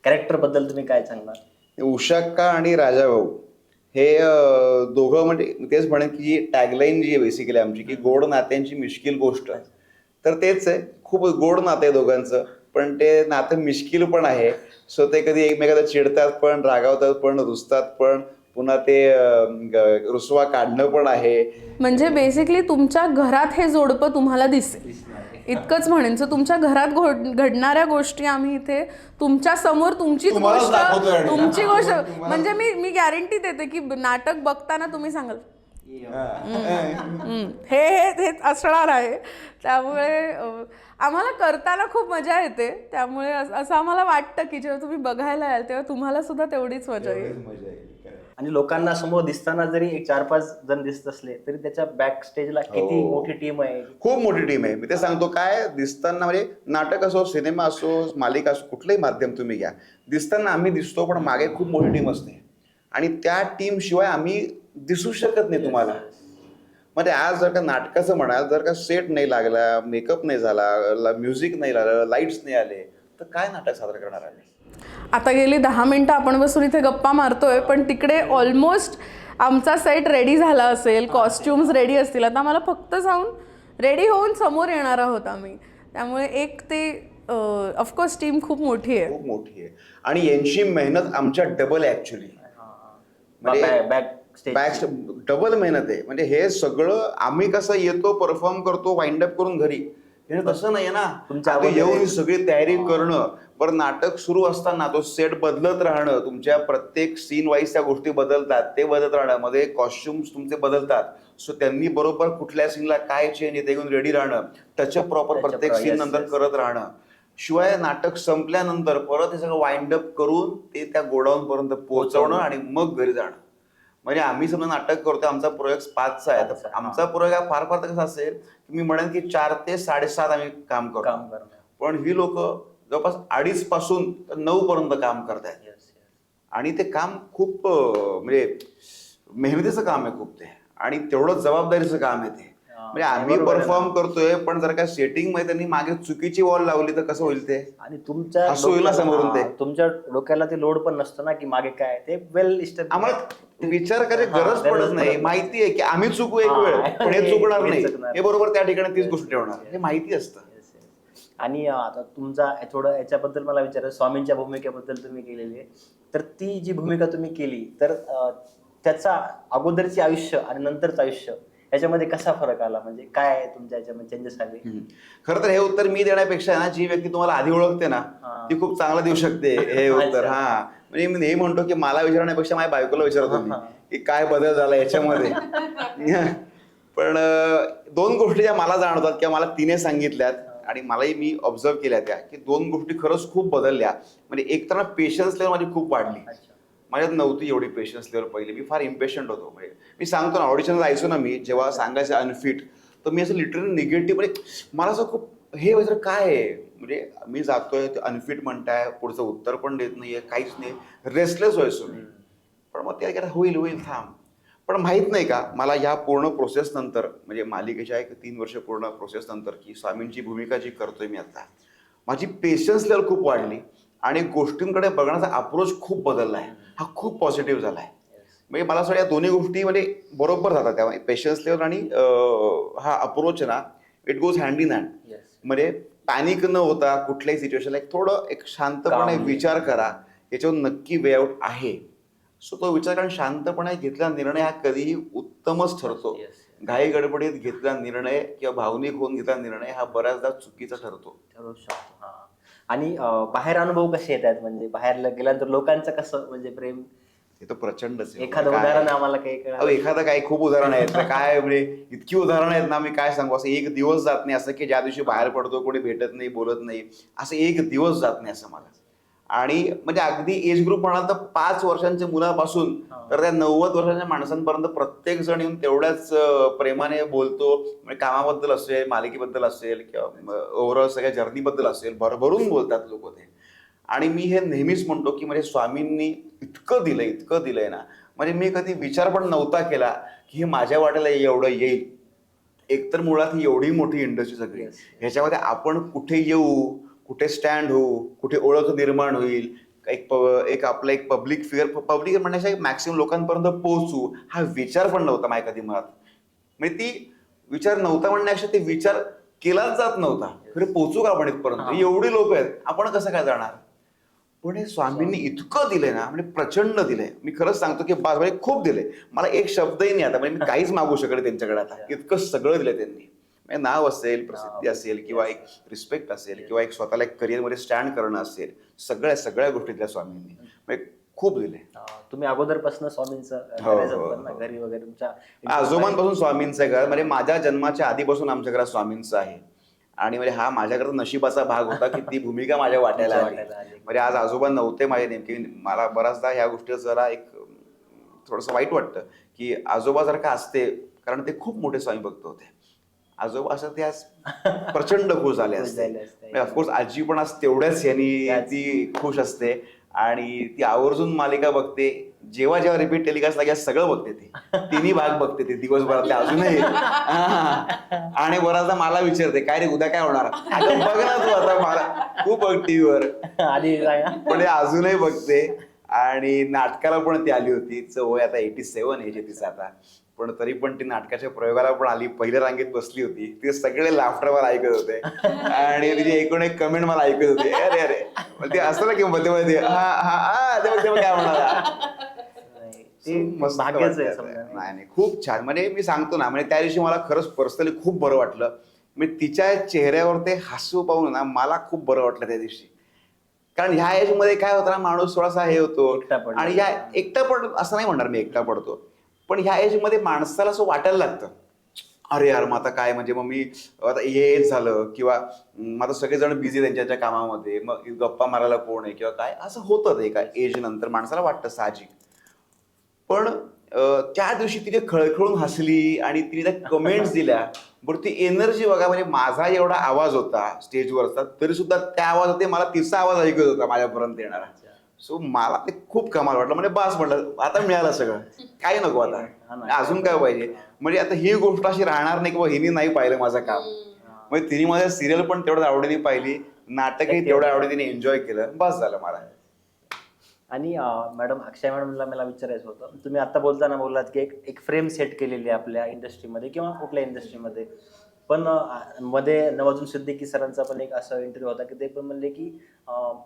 कॅरेक्टरबद्दल तुम्ही काय सांगणार? उषाक्का आणि राजाभाऊ हे दोघं, म्हणजे तेच म्हणेन की टॅगलाईन जी आहे बेसिकली आमची, की गोड नात्यांची मिश्किल गोष्ट, तर तेच आहे. खूप गोड नातं आहे दोघांचं, पण ते नातं मिश्किल पण आहे. सो ते कधी एकमेकाला चिडतात पण, रागावतात पण, रुसतात पण, पुन्हा ते रुसवा काढणं पण आहे. म्हणजे बेसिकली तुमच्या घरात हे जोडपं तुम्हाला दिसेल, इतकंच म्हणेन. सो तुमच्या घरात घडणाऱ्या गोष्टी आम्ही इथे तुमच्या समोर, तुमची गोष्ट म्हणजे मी गॅरंटी देते की नाटक बघताना तुम्ही सांगाल हे असणार आहे. त्यामुळे आम्हाला करताना खूप मजा येते. त्यामुळे असं आम्हाला वाटतं की जेव्हा तुम्ही बघायला याल तेव्हा तुम्हाला सुद्धा तेवढीच मजा येईल. आणि लोकांना समोर दिसताना जरी एक 4-5 जण दिसत असले तरी त्याच्या बॅक स्टेजला किती मोठी टीम आहे, खूप मोठी टीम आहे. मी ते सांगतो, काय दिसताना, म्हणजे नाटक असो, सिनेमा असो, मालिका असो, कुठलंही माध्यम तुम्ही घ्या, दिसताना आम्ही दिसतो पण मागे खूप मोठी टीम असते आणि त्या टीम शिवाय आम्ही दिसू शकत नाही तुम्हाला. म्हणजे आज जर का नाटकाचं म्हणाल, जर का सेट नाही लागला, मेकअप नाही झाला, म्युझिक नाही लागलं, लाईट्स नाही आले, तर काय नाटक सादर करणार आहे? आता गेली 10 मिनिटं आपण बसून इथे गप्पा मारतोय, पण तिकडे ऑलमोस्ट आमचा सेट रेडी झाला असेल, कॉस्ट्युम्स रेडी असतील. आता मला फक्त जाऊन रेडी होऊन समोर येणार आहोत आम्ही. त्यामुळे एक ते ऑफकोर्स टीम खूप मोठी आहे, खूप मोठी आहे आणि यांची मेहनत आमच्या डबल आहे ऍक्च्युली. बॅक डबल मेहनत आहे. म्हणजे हे सगळं आम्ही कसं येतो, परफॉर्म करतो, वाइंड अप करून घरी, हे तसं नाही ना. येऊन सगळी तयारी करणं, बरं नाटक सुरू असताना तो सेट बदलत राहणं, तुमच्या प्रत्येक सीन वाईज त्या गोष्टी बदलतात, ते बदलत राहणं, मध्ये कॉस्ट्युम्स तुमचे बदलतात. सो त्यांनी बरोबर कुठल्या सीनला काय चेंज आहे ते घेऊन रेडी राहणं, टचअप प्रॉपर प्रत्येक सीन नंतर करत राहणं. शिवाय नाटक संपल्यानंतर परत हे सगळं वाइंड अप करून ते त्या गोडाऊन पर्यंत पोहोचवणं आणि मग घरी जाणं. म्हणजे आम्ही समजा नाटक करतोय, आमचा प्रयोग 5चा आहे, तर आमचा प्रयोग हा फार फार कसा असेल की मी म्हणेन की 4 ते 7:30 आम्ही काम करतो, पण ही लोक जवळपास 2:30 पासून 9 पर्यंत काम करतायत. आणि ते काम खूप म्हणजे मेहनतीचं काम आहे खूप ते, आणि तेवढं जबाबदारीचं काम आहे ते. म्हणजे आम्ही परफॉर्म करतोय, पण जर का सेटिंग मध्ये त्यांनी मागे चुकीची वॉल लावली तर कसं होईल ते? आणि तुमच्या समोरून ते तुमच्या डोक्याला ते लोड पण नसतं ना की मागे काय, ते वेल इस्टॅब्लिश्ड. आम्हाला विचार करायची गरज पडत नाही. माहिती आहे की आम्ही चुकू एक वेळ, पण हे चुकणार नाही, हे बरोबर त्या ठिकाणी तीच गोष्ट ठेवणार, हे माहिती असतं. आणि आता तुमचा थोडं याच्याबद्दल मला विचारायचं, स्वामींच्या भूमिकेबद्दल तुम्ही केलेली आहे, तर ती जी भूमिका तुम्ही केली, तर त्याचा अगोदरचे आयुष्य आणि नंतरचं आयुष्य याच्यामध्ये कसा फरक आला, म्हणजे काय तुमच्या याच्यामध्ये चेंजेस आले? खरं तर हे उत्तर मी देण्यापेक्षा ना, जी व्यक्ती तुम्हाला आधी ओळखते ना ती खूप चांगलं देऊ शकते हे उत्तर. हा, म्हणजे मी नेहमी म्हणतो की मला विचारण्यापेक्षा माझ्या बायकोला विचारतो मी की काय बदल झाला याच्यामध्ये. पण 2 गोष्टी ज्या मला जाणवतात किंवा मला तिने सांगितल्यात आणि मलाही मी ऑब्झर्व केल्या त्या की 2 गोष्टी खरंच खूप बदलल्या. म्हणजे एक तर ना पेशन्स लेवल माझी खूप वाढली. माझ्यात नव्हती एवढी पेशन्स लेवल पहिले. मी फार इम्पेशंट होतो. म्हणजे मी सांगतो ना, ऑडिशनला जायचो ना मी, जेव्हा सांगायचं अनफिट, तर मी असं लिटरली निगेटिव्ह, म्हणजे मला असं खूप हे व्हायचं, काय आहे म्हणजे मी जातोय ते अनफिट म्हणताय, पुढचं उत्तर पण देत नाहीये, काहीच नाही, रेस्टलेस व्हायचो मी. पण मग ते होईल होईल थांब. पण माहीत नाही का, मला ह्या पूर्ण प्रोसेस नंतर, म्हणजे मालिकेच्या एक 3 वर्ष पूर्ण प्रोसेस नंतर, की स्वामींची भूमिका जी करतोय मी आता, माझी पेशन्स लेवल खूप वाढली आणि गोष्टींकडे बघण्याचा अप्रोच खूप बदलला आहे. हा खूप पॉझिटिव्ह झाला आहे. म्हणजे मला असं या दोन्ही गोष्टी म्हणजे बरोबर जातात. त्यामुळे पेशन्स लेवल आणि हा अप्रोच ना, it goes hand in hand. म्हणजे पॅनिक न होता कुठल्याही सिच्युएशनला एक शांतपणे विचार करा, याच्यावर नक्की वे आउट आहे. सो तो विचार करून शांतपणे घेतलेला निर्णय हा कधीही उत्तमच ठरतो. घाई गडबडीत घेतलेला निर्णय किंवा भावनिक होऊन घेतलेला निर्णय हा बऱ्याचदा चुकीचा ठरतो. ठरवू शकतो. हा. आणि बाहेर अनुभव कसे येतात, म्हणजे बाहेर गेल्यानंतर लोकांचं कसं म्हणजे प्रेम, हे तर प्रचंडच आहे. एखादं काय? उदाहरण आम्हाला काही अहो, एखादं काय, खूप उदाहरण आहेत. तर काय म्हणजे इतकी उदाहरणं आहेत ना, मी काय सांगू. असं एक दिवस जात नाही असं की ज्या दिवशी बाहेर पडतो कोणी भेटत नाही, बोलत नाही, असं एक दिवस जात नाही असं मला. आणि म्हणजे अगदी एज ग्रुप म्हणाल तर 5 वर्षांच्या मुलापासून तर त्या 90 वर्षांच्या माणसांपर्यंत प्रत्येक जण येऊन तेवढ्याच प्रेमाने बोलतो. म्हणजे कामाबद्दल असेल, मालिकेबद्दल असेल किंवा ओव्हरऑल सगळ्या जर्नीबद्दल असेल, भरभरून बोलतात लोक ते. आणि मी हे नेहमीच म्हणतो की म्हणजे स्वामींनी इतकं दिलंय ना, म्हणजे मी कधी विचार पण नव्हता केला की हे माझ्या वाट्याला एवढं येईल. एकतर मुळात ही एवढी मोठी इंडस्ट्री सगळी, ह्याच्यामध्ये आपण कुठे येऊ, कुठे स्टँड होऊ, कुठे ओळख निर्माण होईल, एक पब्लिक फिगर म्हणण्याच्या मॅक्सिमम लोकांपर्यंत पोहोचू, हा विचार पण नव्हता माझ्या कधी मनात. म्हणजे ती विचार नव्हता म्हणण्यापेक्षा ते विचार केलाच जात नव्हता. खरे पोहोचू का आपण इथपर्यंत, एवढी लोक आहेत, आपण कसं काय जाणार. पण हे स्वामींनी इतकं दिलंय ना, म्हणजे प्रचंड दिलंय. मी खरंच सांगतो की म्हणजे खूप दिलंय. मला एक शब्दही नाही आता, म्हणजे मी काहीच मागू शकत त्यांच्याकडे आता. इतकं सगळं दिलंय त्यांनी. म्हणजे नाव असेल, प्रसिद्धी असेल, किंवा एक रिस्पेक्ट असेल, किंवा एक स्वतःला एक करिअरमध्ये स्टँड करणं असेल, सगळ्या गोष्टी दिल्या स्वामींनी. म्हणजे खूप दिले. तुम्ही अगोदरपासून स्वामींचं घरी वगैरे तुमच्या आजोबांपासून स्वामींचं घर, म्हणजे माझ्या जन्माच्या आधीपासून आमच्या घरात स्वामींचं आहे. आणि म्हणजे हा माझ्याकडे नशिबाचा भाग होता की ती भूमिका माझ्या वाट्याला आली. म्हणजे आज आजोबा नव्हते माझे नेमके. मला बऱ्याचदा ह्या गोष्टी जरा एक थोडंसं वाईट वाटतं की आजोबा जर का असते, कारण ते खूप मोठे स्वामी भक्त होते. आजोबा असं ते आज प्रचंड खुश झाले असते. ऑफकोर्स आजी पण आज तेवढ्याच यांनी ती खुश असते आणि ती आवर्जून मालिका बघते. जेव्हा रिपीट टेलिकास्ट लागेल सगळं बघते ती. तिन्ही भाग बघते ती दिवसभरातले अजूनही. आणि बराचदा मला विचारते, काय रे उद्या काय होणार. अगं बघ ना तू, आता मला खूप बघ टीव्हीवर आधी पण अजूनही बघते. आणि नाटकाला पण ती आली होती. तिचं वय आता 87 एज आहे तिचं आता. पण तरी पण ती नाटकाच्या प्रयोगाला पण आली, पहिल्या रांगेत बसली होती. ते सगळे लाफ्टर मला ऐकत होते आणि तिची एकूण एक कमेंट मला ऐकत होते. अरे ते असतं ना की मध्ये मध्ये तेव्हा काय म्हणणार. नाही खूप छान. म्हणजे मी सांगतो ना, म्हणजे त्या दिवशी मला खरंच पर्सनली खूप बरं वाटलं. म्हणजे तिच्या चेहऱ्यावर ते हसू पाहून ना मला खूप बरं वाटलं त्या दिवशी. कारण ह्या एज मध्ये काय होतं ना, माणूस थोडासा हे होतो. आणि ह्या एकटा पड असं नाही म्हणणार मी एकटा पडतो, पण ह्या एज मध्ये माणसाला असं वाटायला लागतं, अरे यार मग आता काय, म्हणजे मग मी आता हे झालं, किंवा आता सगळेजण बिझी त्यांच्या कामामध्ये, मग गप्पा मारायला कोण आहे किंवा काय, असं होतं ते एका एज नंतर माणसाला वाटतं साहजिक. पण त्या दिवशी तिने खळखळून हसली आणि तिने त्या कमेंट्स दिल्या. बरं ती एनर्जी बघा, म्हणजे माझा एवढा आवाज होता स्टेजवरचा, तरी सुद्धा त्या आवाजात मला तिचा आवाज ऐकत होता माझ्यापर्यंत येणारा. सो मला ते खूप कमाल वाटलं. म्हणजे बास म्हटलं, आता मिळालं सगळं, काही नको आता, अजून काय पाहिजे. म्हणजे आता ही गोष्ट अशी राहणार नाही की हिने नाही पाहिलं माझं काम. म्हणजे तिने माझ्या सिरियल पण तेवढ्या आवडीने पाहिली, नाटकही तेवढ्या आवडीने एन्जॉय केलं, बस झालं मला. आणि मॅडम, अक्षय मॅडमला मला विचारायचं होतं, तुम्ही आता बोलताना बोललात की एक फ्रेम सेट केलेली आहे आपल्या इंडस्ट्रीमध्ये किंवा कुठल्या इंडस्ट्रीमध्ये. पण मध्ये नवाजुद्दीन सिद्दीकी सरांचा पण एक असा इंटरव्ह्यू होता की ते पण म्हणले की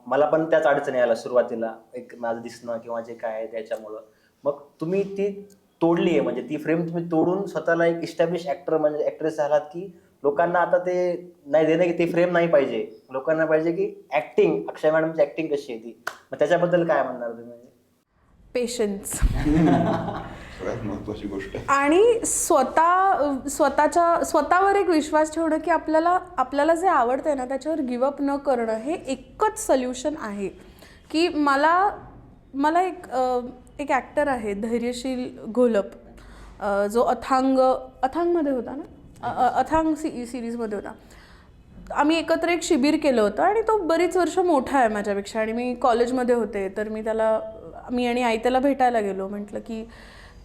मला पण त्याच अडचणी आल्या सुरुवातीला, एक माझं दिसणं किंवा जे काय आहे त्याच्यामुळं. मग तुम्ही ती तोडली आहे, म्हणजे ती फ्रेम तुम्ही तोडून स्वतःला एक इस्टॅब्लिश ऍक्टर म्हणजे ऍक्ट्रेस झालात की लोकांना आता ते नाही देणं की ती फ्रेम नाही पाहिजे, लोकांना पाहिजे की ऍक्टिंग, अक्षय मॅडमची ऍक्टिंग कशी आहे ती. मग त्याच्याबद्दल काय म्हणणार तुम्ही? पेशन्स. सगळ्यात महत्वाची गोष्ट आहे. आणि स्वतःवर एक विश्वास ठेवणं की आपल्याला जे आवडतंय ना त्याच्यावर गिवअप न करणं हे एकच सोल्युशन आहे. की मला एक ॲक्टर आहे धैर्यशील घोलप, जो अथांगमध्ये होता ना, अथांग सिरीजमध्ये होता. आम्ही एकत्र एक शिबिर केलं होतं आणि तो बरीच वर्ष मोठा आहे माझ्यापेक्षा आणि मी कॉलेजमध्ये होते. तर मी आणि आई त्याला भेटायला गेलो. म्हटलं की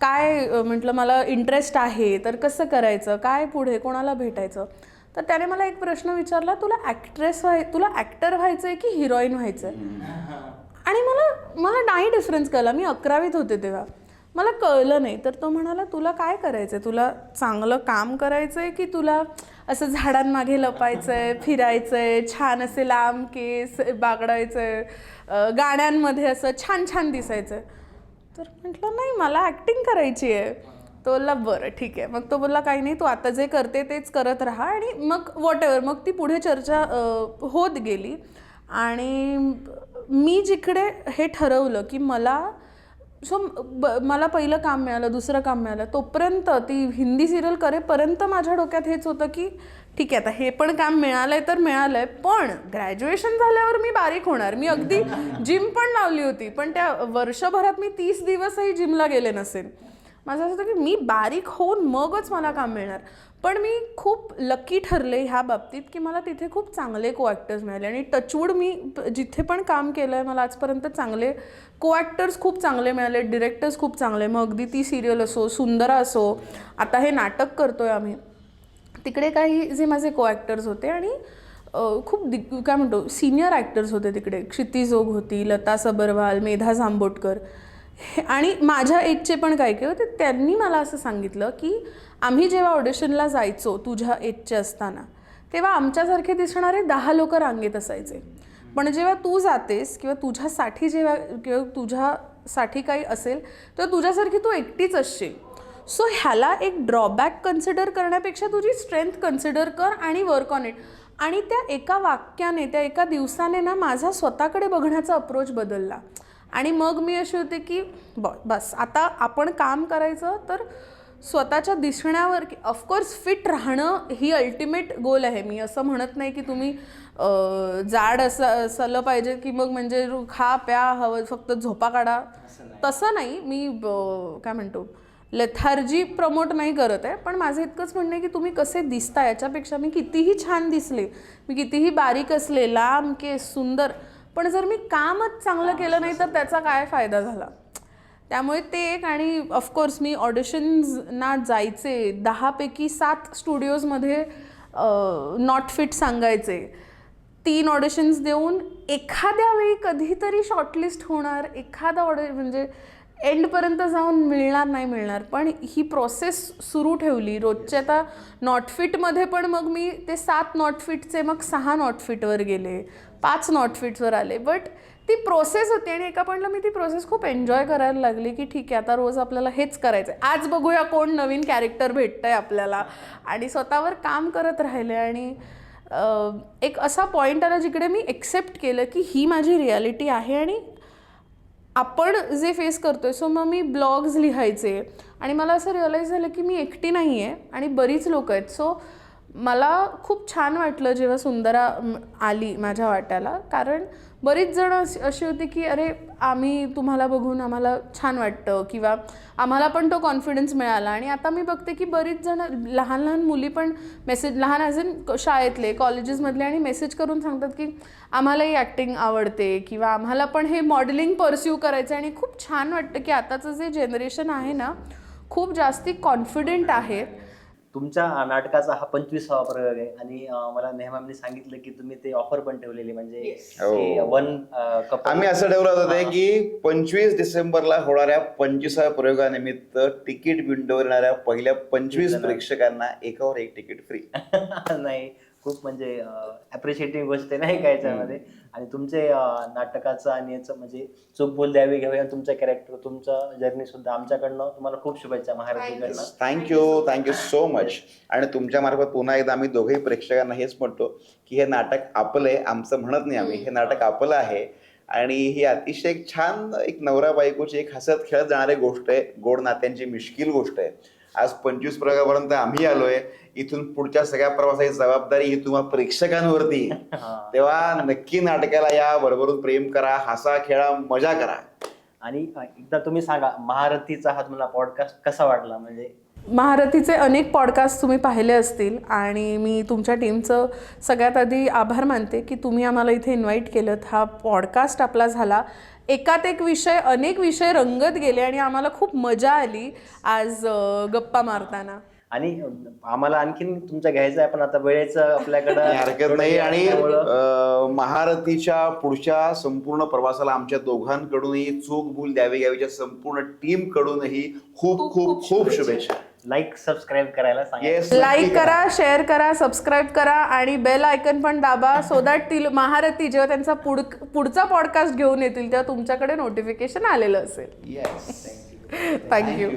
काय, म्हटलं मला इंटरेस्ट आहे तर कसं करायचं, काय पुढे कोणाला भेटायचं. तर त्याने मला एक प्रश्न विचारला, तुला ॲक्टर व्हायचं आहे की हिरोईन व्हायचं आहे. आणि मला नाही डिफरन्स कळला. मी 11वीत होते तेव्हा, मला कळलं नाही. तर तो म्हणाला, तुला काय करायचं आहे, तुला चांगलं काम करायचं आहे की तुला असं झाडांमागे लपायचं आहे, फिरायचं आहे, छान असे लांब केस बागडायचं आहे, गाण्यांमध्ये असं छान छान दिसायचं आहे. तर म्हटलं नाही, मला ॲक्टिंग करायची आहे. तो बोलला बरं ठीक आहे. मग तो बोलला काही नाही, तू आता जे करते तेच करत राहा. आणि मग व्हॉटएव्हर, मग ती पुढे चर्चा होत गेली. आणि मी जिकडे हे ठरवलं की मला पहिलं काम मिळालं, दुसरं काम मिळालं, तोपर्यंत ती हिंदी सिरियल करेपर्यंत माझ्या डोक्यात हेच होतं की ठीक आहे, आता हे पण काम मिळालंय तर मिळालंय, पण ग्रॅज्युएशन झाल्यावर मी बारीक होणार. मी अगदी जिम पण लावली होती, पण त्या वर्षभरात मी 30 दिवसही जिमला गेले नसेल. माझं असं होतं की मी बारीक होऊन मगच मला काम मिळणार. पण मी खूप लकी ठरले ह्या बाबतीत की मला तिथे खूप चांगले को ॲक्टर्स मिळाले. आणि टचवूड मी जिथे पण काम केलं आहे मला आजपर्यंत चांगले को ॲक्टर्स खूप चांगले मिळाले, डिरेक्टर्स खूप चांगले. मग अगदी ती सिरियल असो, सुंदरा असो, आता हे नाटक करतो आहे आम्ही, तिकडे काही जे माझे को ॲक्टर्स होते आणि खूप काय म्हणतो सिनियर ॲक्टर्स होते तिकडे. क्षिती जोग होती, लता सबरवाल, मेधा जांबोटकर आणि माझ्या एजचे पण काही होते. त्यांनी मला असं सांगितलं की आम्ही जेव्हा ऑडिशनला जायचो तुझ्या एजचे असताना, तेव्हा आमच्यासारखे दिसणारे 10 लोक रांगेत असायचे. पण जेव्हा तू जातेस किंवा तुझ्यासाठी काही असेल तर तुझ्यासारखी तू एकटीच असशील. सो ह्याला एक ड्रॉबॅक कन्सिडर करण्यापेक्षा तुझी स्ट्रेंथ कन्सिडर कर आणि वर्क ऑन इट. आणि त्या एका वाक्याने, त्या एका दिवसाने ना माझा स्वतःकडे बघण्याचा अप्रोच बदलला. आणि मग मी अशी होते की बस आता आपण काम करायचं तर स्वतःच्या दिसण्यावर, की ऑफकोर्स फिट राहणं ही अल्टिमेट गोल आहे. मी असं म्हणत नाही की तुम्ही जाड असलं पाहिजे की मग म्हणजे खा प्या हवं फक्त झोपा काढा, तसं नाही. मी काय म्हणतो लेथार्जी प्रमोट नाही करत आहे. पण माझं इतकंच म्हणणं आहे की तुम्ही कसे दिसता याच्यापेक्षा मी कितीही छान दिसले, मी कितीही बारीक असले, लांब केस, सुंदर, पण जर मी कामच चांगलं केलं नाही तर त्याचा काय फायदा झाला. त्यामुळे ते एक. आणि ऑफकोर्स मी ऑडिशन्सना जायचे, 10 पैकी 7 स्टुडिओजमध्ये नॉट फिट सांगायचे. 3 ऑडिशन्स देऊन एखाद्या वेळी कधीतरी शॉर्टलिस्ट होणार, एखादा म्हणजे एंडपर्यंत जाऊन मिळणार. पण ही प्रोसेस सुरू ठेवली रोजचे. आता नॉट फिटमध्ये पण मग मी ते 7 नॉट फिटचे मग 6 नॉट फिटवर गेले, 5 नॉट फिट्सवर आले. बट ती प्रोसेस होती आणि एका पॉईंटला मी ती प्रोसेस खूप एन्जॉय करायला लागली की ठीक आहे आता रोज आपल्याला हेच करायचं आहे, आज बघूया कोण नवीन कॅरेक्टर भेटतं आहे आपल्याला. आणि स्वतःवर काम करत राहिले. आणि एक असा पॉईंट आला जिकडे मी एक्सेप्ट केलं की ही माझी रियालिटी आहे आणि आपण जे फेस करतोय. सो मग मी ब्लॉग्स लिहायचे आणि मला असं रिअलाईज झालं की मी एकटी नाही आहे आणि बरीच लोक आहेत. सो मला खूप छान वाटलं जेव्हा सुंदरा आली माझ्या वाट्याला, कारण बरीच जण अशी होती की अरे आम्ही तुम्हाला बघून आम्हाला छान वाटतं किंवा आम्हाला पण तो कॉन्फिडन्स मिळाला. आणि आता मी बघते की बरीच जण लहान लहान मुली पण लहान ॲज इन शाळेतले, कॉलेजेसमधले, आणि मेसेज करून सांगतात की आम्हालाही ॲक्टिंग आवडते किंवा आम्हाला पण हे मॉडेलिंग परस्यू करायचं. आणि खूप छान वाटतं की आताचं जे जनरेशन आहे ना खूप जास्ती कॉन्फिडेंट आहे. तुमच्या नाटकाचा हा 25वा प्रयोग आहे आणि मला नेहमी सांगितलं की तुम्ही ते ऑफर पण ठेवलेली, म्हणजे आम्ही असं ठेवलं होतं की 25 डिसेंबरला होणाऱ्या 25व्या प्रयोगानिमित्त तिकीट विंडोवर येणाऱ्या पहिल्या 25 प्रेक्षकांना एकावर एक तिकीट फ्री. नाही, खूप म्हणजे अप्रिशिएटिंग गोष्ट आहे नाही का याच्यामध्ये. आणि तुमचे नाटकाचं आणि याचं म्हणजे चूक बोल द्यावी घ्यावी, तुमचा कॅरेक्टर, तुमचा जर्नी सुद्धा आमच्याकडनं तुम्हाला खूप शुभेच्छा महाराष्ट्राकडनं. Thank you so much. आणि तुमच्या मार्फत पुन्हा एकदा आम्ही दोघेही प्रेक्षकांना हेच म्हणतो की हे नाटक आपलं आहे, आमचं म्हणत नाही आम्ही, हे नाटक आपलं आहे. आणि ही अतिशय एक छान एक नवरा बायकोची एक हसत खेळत जाणारी गोष्ट आहे, गोड नात्यांची मिश्किल गोष्ट आहे. आज 25 प्रयोगापर्यंत आम्ही आलोय. इथून पुढच्या सगळ्या प्रवासाची जबाबदारी ही तुम्हा प्रेक्षकांवरती आहे. तेव्हा नक्की नाटकाला या, भरभरून प्रेम करा, हसा खेळा, मजा करा. आणि एकदा तुम्ही सांगा, महारथीचा हा तुम्हाला पॉडकास्ट कसा वाटला? म्हणजे महारथीचे अनेक पॉडकास्ट तुम्ही पाहिले असतील आणि मी तुमच्या टीमचं सगळ्यात आधी आभार मानते की तुम्ही आम्हाला इथे इन्व्हाइट केलं. हा पॉडकास्ट आपला झाला, एकात एक विषय, अनेक विषय रंगत गेले आणि आम्हाला खूप मजा आली आज गप्पा मारताना. आणि आम्हाला आणखीन तुमचं घ्यायचं आहे, पण आता वेळेचं आपल्याकडं हरकत नाही. आणि महारथीच्या पुढच्या संपूर्ण प्रवासाला आमच्या दोघांकडूनही चूक भूल द्यावी घ्यावीच्या संपूर्ण टीम कडूनही खूप खूप खूप शुभेच्छा. लाईक सबस्क्राईब करायला सांगा. Yes, लाईक नक्की करा, शेअर करा, सबस्क्राईब करा आणि बेल आयकन पण दाबा, सो दॅट महारथी जेव्हा त्यांचा पुढचा पॉडकास्ट घेऊन येतील तेव्हा तुमच्याकडे नोटिफिकेशन आलेलं असेल. Yes. थँक्यू.